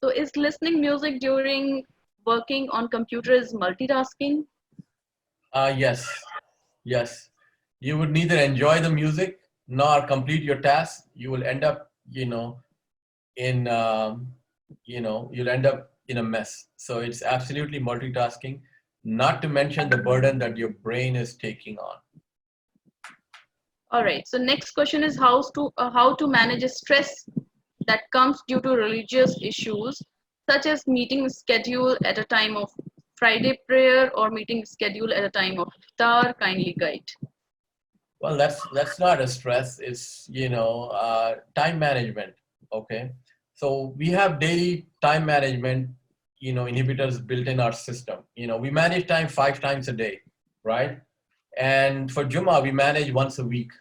Speaker 6: So, is listening music during working on computer is multitasking?
Speaker 3: Yes. You would neither enjoy the music nor complete your task. You will end up, you'll end up in a mess. So it's absolutely multitasking, not to mention the burden that your brain is taking on.
Speaker 6: All right. So, next question is how to manage stress that comes due to religious issues, such as meeting schedule at a time of Friday prayer or meeting schedule at a time of iftar. Kindly guide.
Speaker 3: Well, that's not a stress. It's, time management. Okay. So we have daily time management, inhibitors built in our system. We manage time 5 times a day, right? And for Jummah, we manage once a week.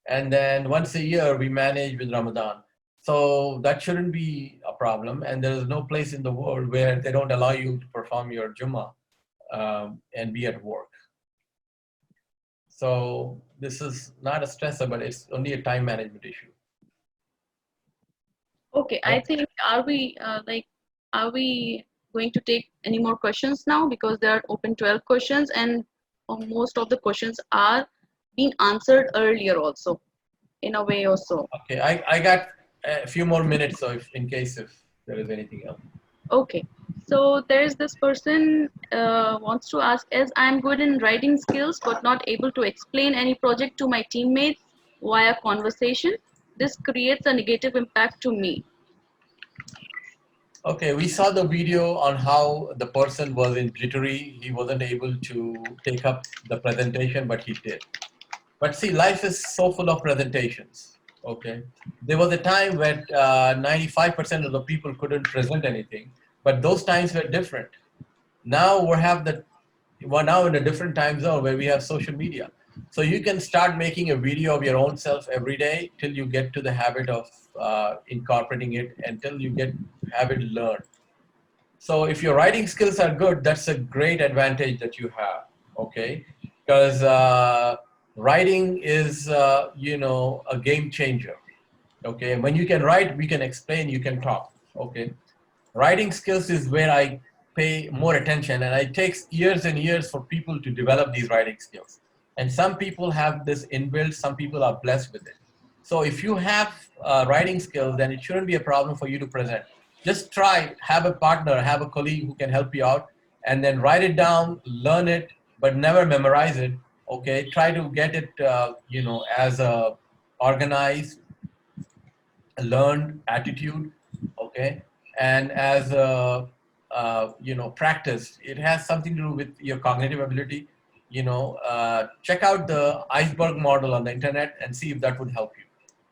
Speaker 3: And then once a year, we manage with Ramadan. So that shouldn't be a problem. And there is no place in the world where they don't allow you to perform your Jummah and be at work. So this is not a stressor, but it's only a time management issue.
Speaker 6: Okay, I think are we going to take any more questions now, because there are open 12 questions and most of the questions are being answered earlier also in a way or so.
Speaker 3: Okay, I got a few more minutes, so in case if there is anything else.
Speaker 6: Okay, so there's this person wants to ask, as I'm good in writing skills but not able to explain any project to my teammates via conversation, this creates a negative impact to me.
Speaker 3: Okay, we saw the video on how the person was in jittery. He wasn't able to take up the presentation, but he did. But see, life is so full of presentations. Okay, there was a time when 95% of the people couldn't present anything, but those times were different. Now we're now in a different time zone where we have social media. So you can start making a video of your own self every day till you get to the habit of incorporating it, until you have it learned. So if your writing skills are good, that's a great advantage that you have, okay? Because writing is, a game changer, okay? And when you can write, we can explain, you can talk, okay? Writing skills is where I pay more attention, and it takes years and years for people to develop these writing skills. And some people have this inbuilt, some people are blessed with it. So if you have writing skills, then it shouldn't be a problem for you to present. Just try, have a partner, have a colleague who can help you out, and then write it down, learn it, but never memorize it, okay? Try to get it, as a organized, learned attitude, okay? And as a, practice, it has something to do with your cognitive ability. Check out the iceberg model on the internet and see if that would help you.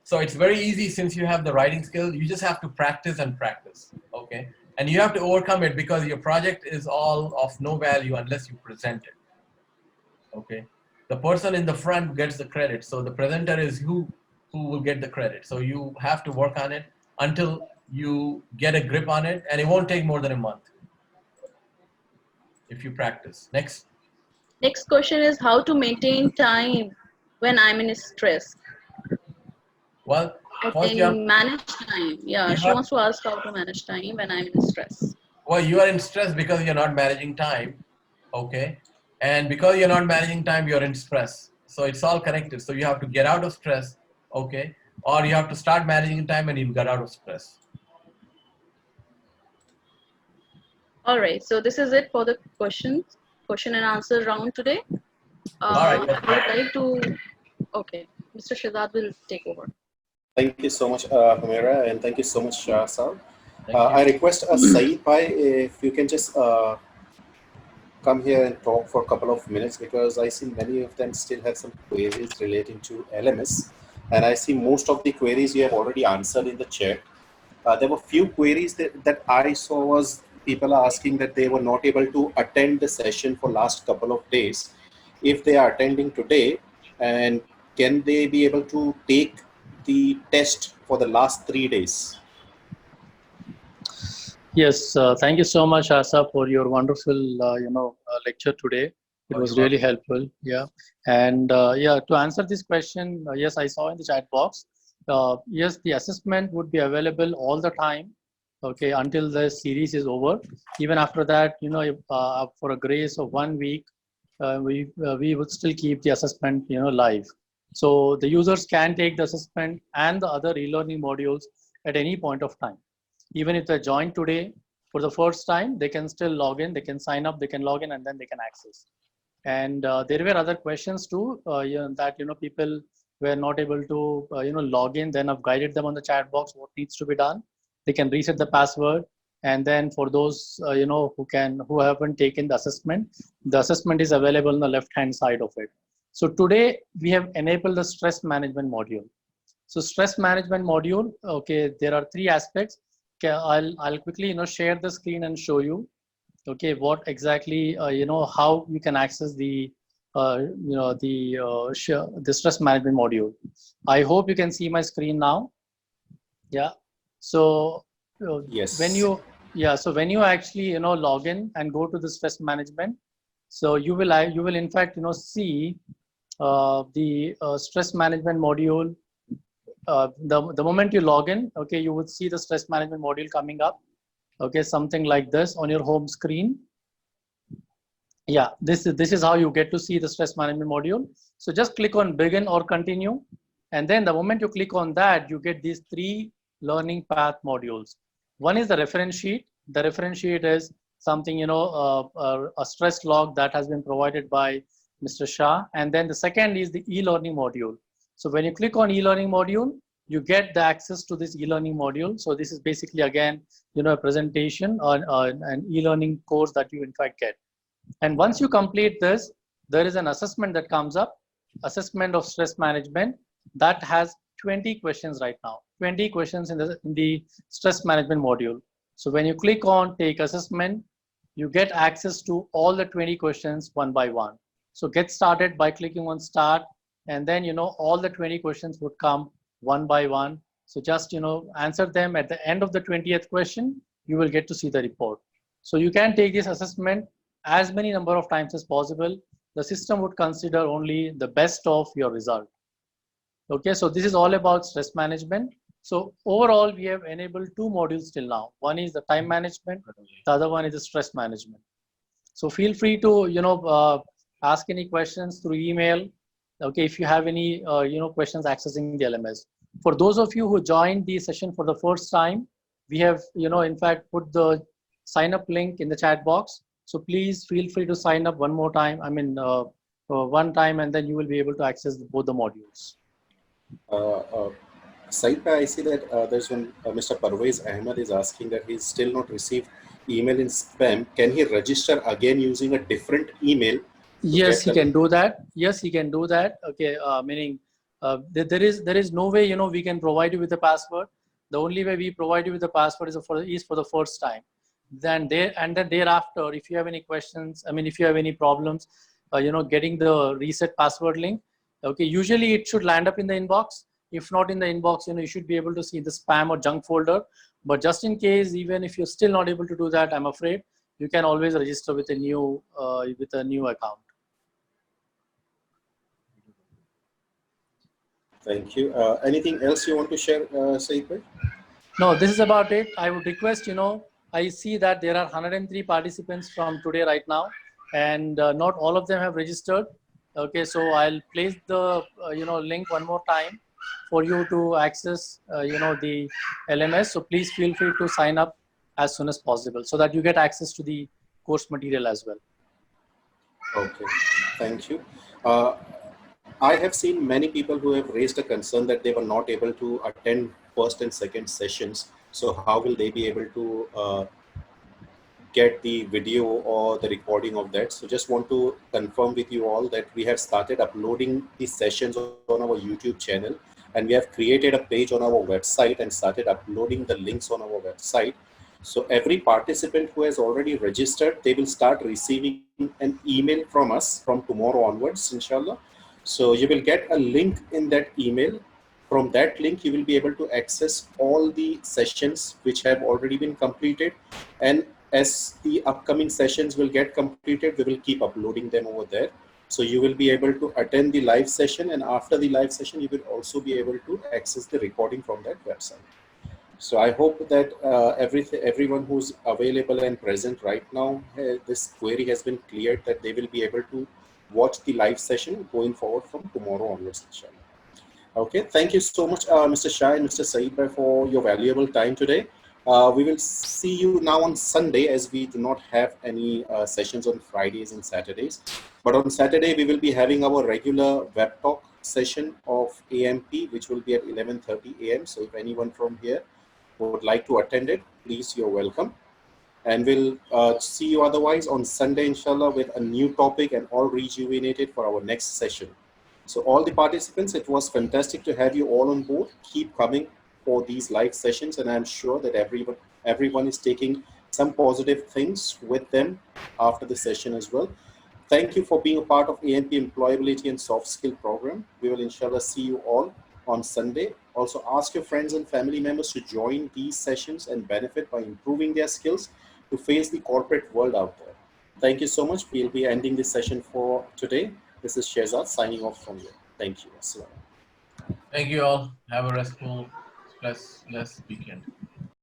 Speaker 3: So it's very easy, since you have the writing skill, you just have to practice and practice, okay? And you have to overcome it, because your project is all of no value unless you present it, okay? The person in the front gets the credit, so the presenter is who will get the credit. So you have to work on it until you get a grip on it, and it won't take more than a month if you practice. Next.
Speaker 6: Next question is how to maintain time when I'm in stress.
Speaker 3: Well,
Speaker 6: I
Speaker 3: first
Speaker 6: think manage time. Yeah, she
Speaker 3: have,
Speaker 6: wants to ask how to manage time when I'm in stress.
Speaker 3: well, you are in stress because you're not managing time, okay? And because you're not managing time, you're in stress. So it's all connected. So you have to get out of stress, okay? Or you have to start managing time and you'll get out of stress.
Speaker 6: All right, so this is it for the question and answer round today.
Speaker 3: All right.
Speaker 6: I would like to, okay, Mr. Shazad will take over.
Speaker 1: Thank you so much, Humera, and thank you so much, Shah Sir.
Speaker 3: Thank you.
Speaker 1: I request Saeed Bhai, if you can just come here and talk for a couple of minutes, because I see many of them still have some queries relating to LMS, and I see most of the queries you have already answered in the chat. There were few queries that I saw was people are asking that they were not able to attend the session for last couple of days. If they are attending today, and can they be able to take the test for the last 3 days?
Speaker 2: Yes, thank you so much, Asa, for your wonderful, lecture today. It was really helpful. Yeah, and to answer this question, yes, I saw in the chat box. Yes, the assessment would be available all the time. Okay, until the series is over. Even after that, for a grace of 1 week, we would still keep the assessment, live. So the users can take the assessment and the other e-learning modules at any point of time. Even if they join today for the first time, they can still log in, they can sign up, they can log in, and then they can access. And there were other questions too, that, people were not able to, log in. Then I've guided them on the chat box what needs to be done. They can reset the password. And then for those, who haven't taken the assessment is available on the left-hand side of it. So today we have enabled the stress management module. So stress management module, okay, there are 3 aspects. Okay, I'll quickly, share the screen and show you, okay, what exactly, how you can access the the stress management module. I hope you can see my screen now. Yeah. So
Speaker 1: Yes.
Speaker 2: when you actually log in and go to the stress management, so you will in fact see the stress management module. The moment you log in, okay, you would see the stress management module coming up. Okay, something like this on your home screen. Yeah, this is how you get to see the stress management module. So just click on begin or continue, and then the moment you click on that, you get these 3 learning path modules. One is the reference sheet. The reference sheet is something a stress log that has been provided by Mr. Shah, and then the second is the e-learning module. So when you click on e-learning module, you get the access to this e-learning module. So this is basically again a presentation on an e-learning course that you in fact get. And once you complete this, there is an assessment that comes up, assessment of stress management, that has 20 questions right now, 20 questions in the stress management module. So when you click on take assessment, you get access to all the 20 questions one by one. So get started by clicking on start, and then all the 20 questions would come one by one. So just answer them. At the end of the 20th question, you will get to see the report. So you can take this assessment as many number of times as possible. The system would consider only the best of your result. Okay, so this is all about stress management. So overall, we have enabled 2 modules till now. One is the time management, the other one is the stress management. So feel free to ask any questions through email. Okay, if you have any questions accessing the LMS. For those of you who joined the session for the first time, we have in fact put the sign up link in the chat box. So please feel free to sign up one more time. I mean, one time, and then you will be able to access both the modules.
Speaker 1: Said, I see that there's one Mr. Parvez Ahmed is asking that he's still not received email in spam. Can he register again using a different email?
Speaker 2: Yes, he can do that. Yes, he can do that. Okay, meaning there is no way we can provide you with a password. The only way we provide you with a password is for the first time. Then thereafter, if you have any questions, I mean, if you have any problems, getting the reset password link. Okay, usually it should land up in the inbox. If not in the inbox, you should be able to see the spam or junk folder. But just in case, even if you're still not able to do that, I'm afraid you can always register with a new account.
Speaker 1: Thank you. Anything else you want to share, Said?
Speaker 2: No, this is about it. I would request, I see that there are 103 participants from today right now, and not all of them have registered. Okay, so I'll place the link one more time for you to access the LMS. So please feel free to sign up as soon as possible so that you get access to the course material as well.
Speaker 1: Okay, thank you. I have seen many people who have raised a concern that they were not able to attend first and second sessions. So how will they be able to get the video or the recording of that? So just want to confirm with you all that we have started uploading the sessions on our YouTube channel, and we have created a page on our website and started uploading the links on our website. So every participant who has already registered, they will start receiving an email from us from tomorrow onwards, inshallah. So you will get a link in that email. From that link, you will be able to access all the sessions which have already been completed. And as the upcoming sessions will get completed, we will keep uploading them over there. So you will be able to attend the live session, and after the live session, you will also be able to access the recording from that website. So I hope that everyone who's available and present right now, this query has been cleared, that they will be able to watch the live session going forward from tomorrow onwards, inshallah. Okay, thank you so much, Mr. Shah and Mr. Saeed, for your valuable time today. We will see you now on Sunday, as we do not have any sessions on Fridays and Saturdays. But on Saturday, we will be having our regular web talk session of AMP, which will be at 11:30 a.m. So if anyone from here would like to attend it, please, you're welcome. And we'll see you otherwise on Sunday, inshallah, with a new topic and all rejuvenated for our next session. So all the participants, it was fantastic to have you all on board. Keep coming for these live sessions, and I'm sure that everyone is taking some positive things with them after the session as well. Thank you for being a part of ANP Employability and Soft Skill program. We will inshallah see you all on Sunday. Also ask your friends and family members to join these sessions and benefit by improving their skills to face the corporate world out there. Thank you so much. We'll be ending this session for today. This is Shehzad signing off from you. Thank you. Assalamu alaikum.
Speaker 3: Thank you all. Have a restful, blessed weekend.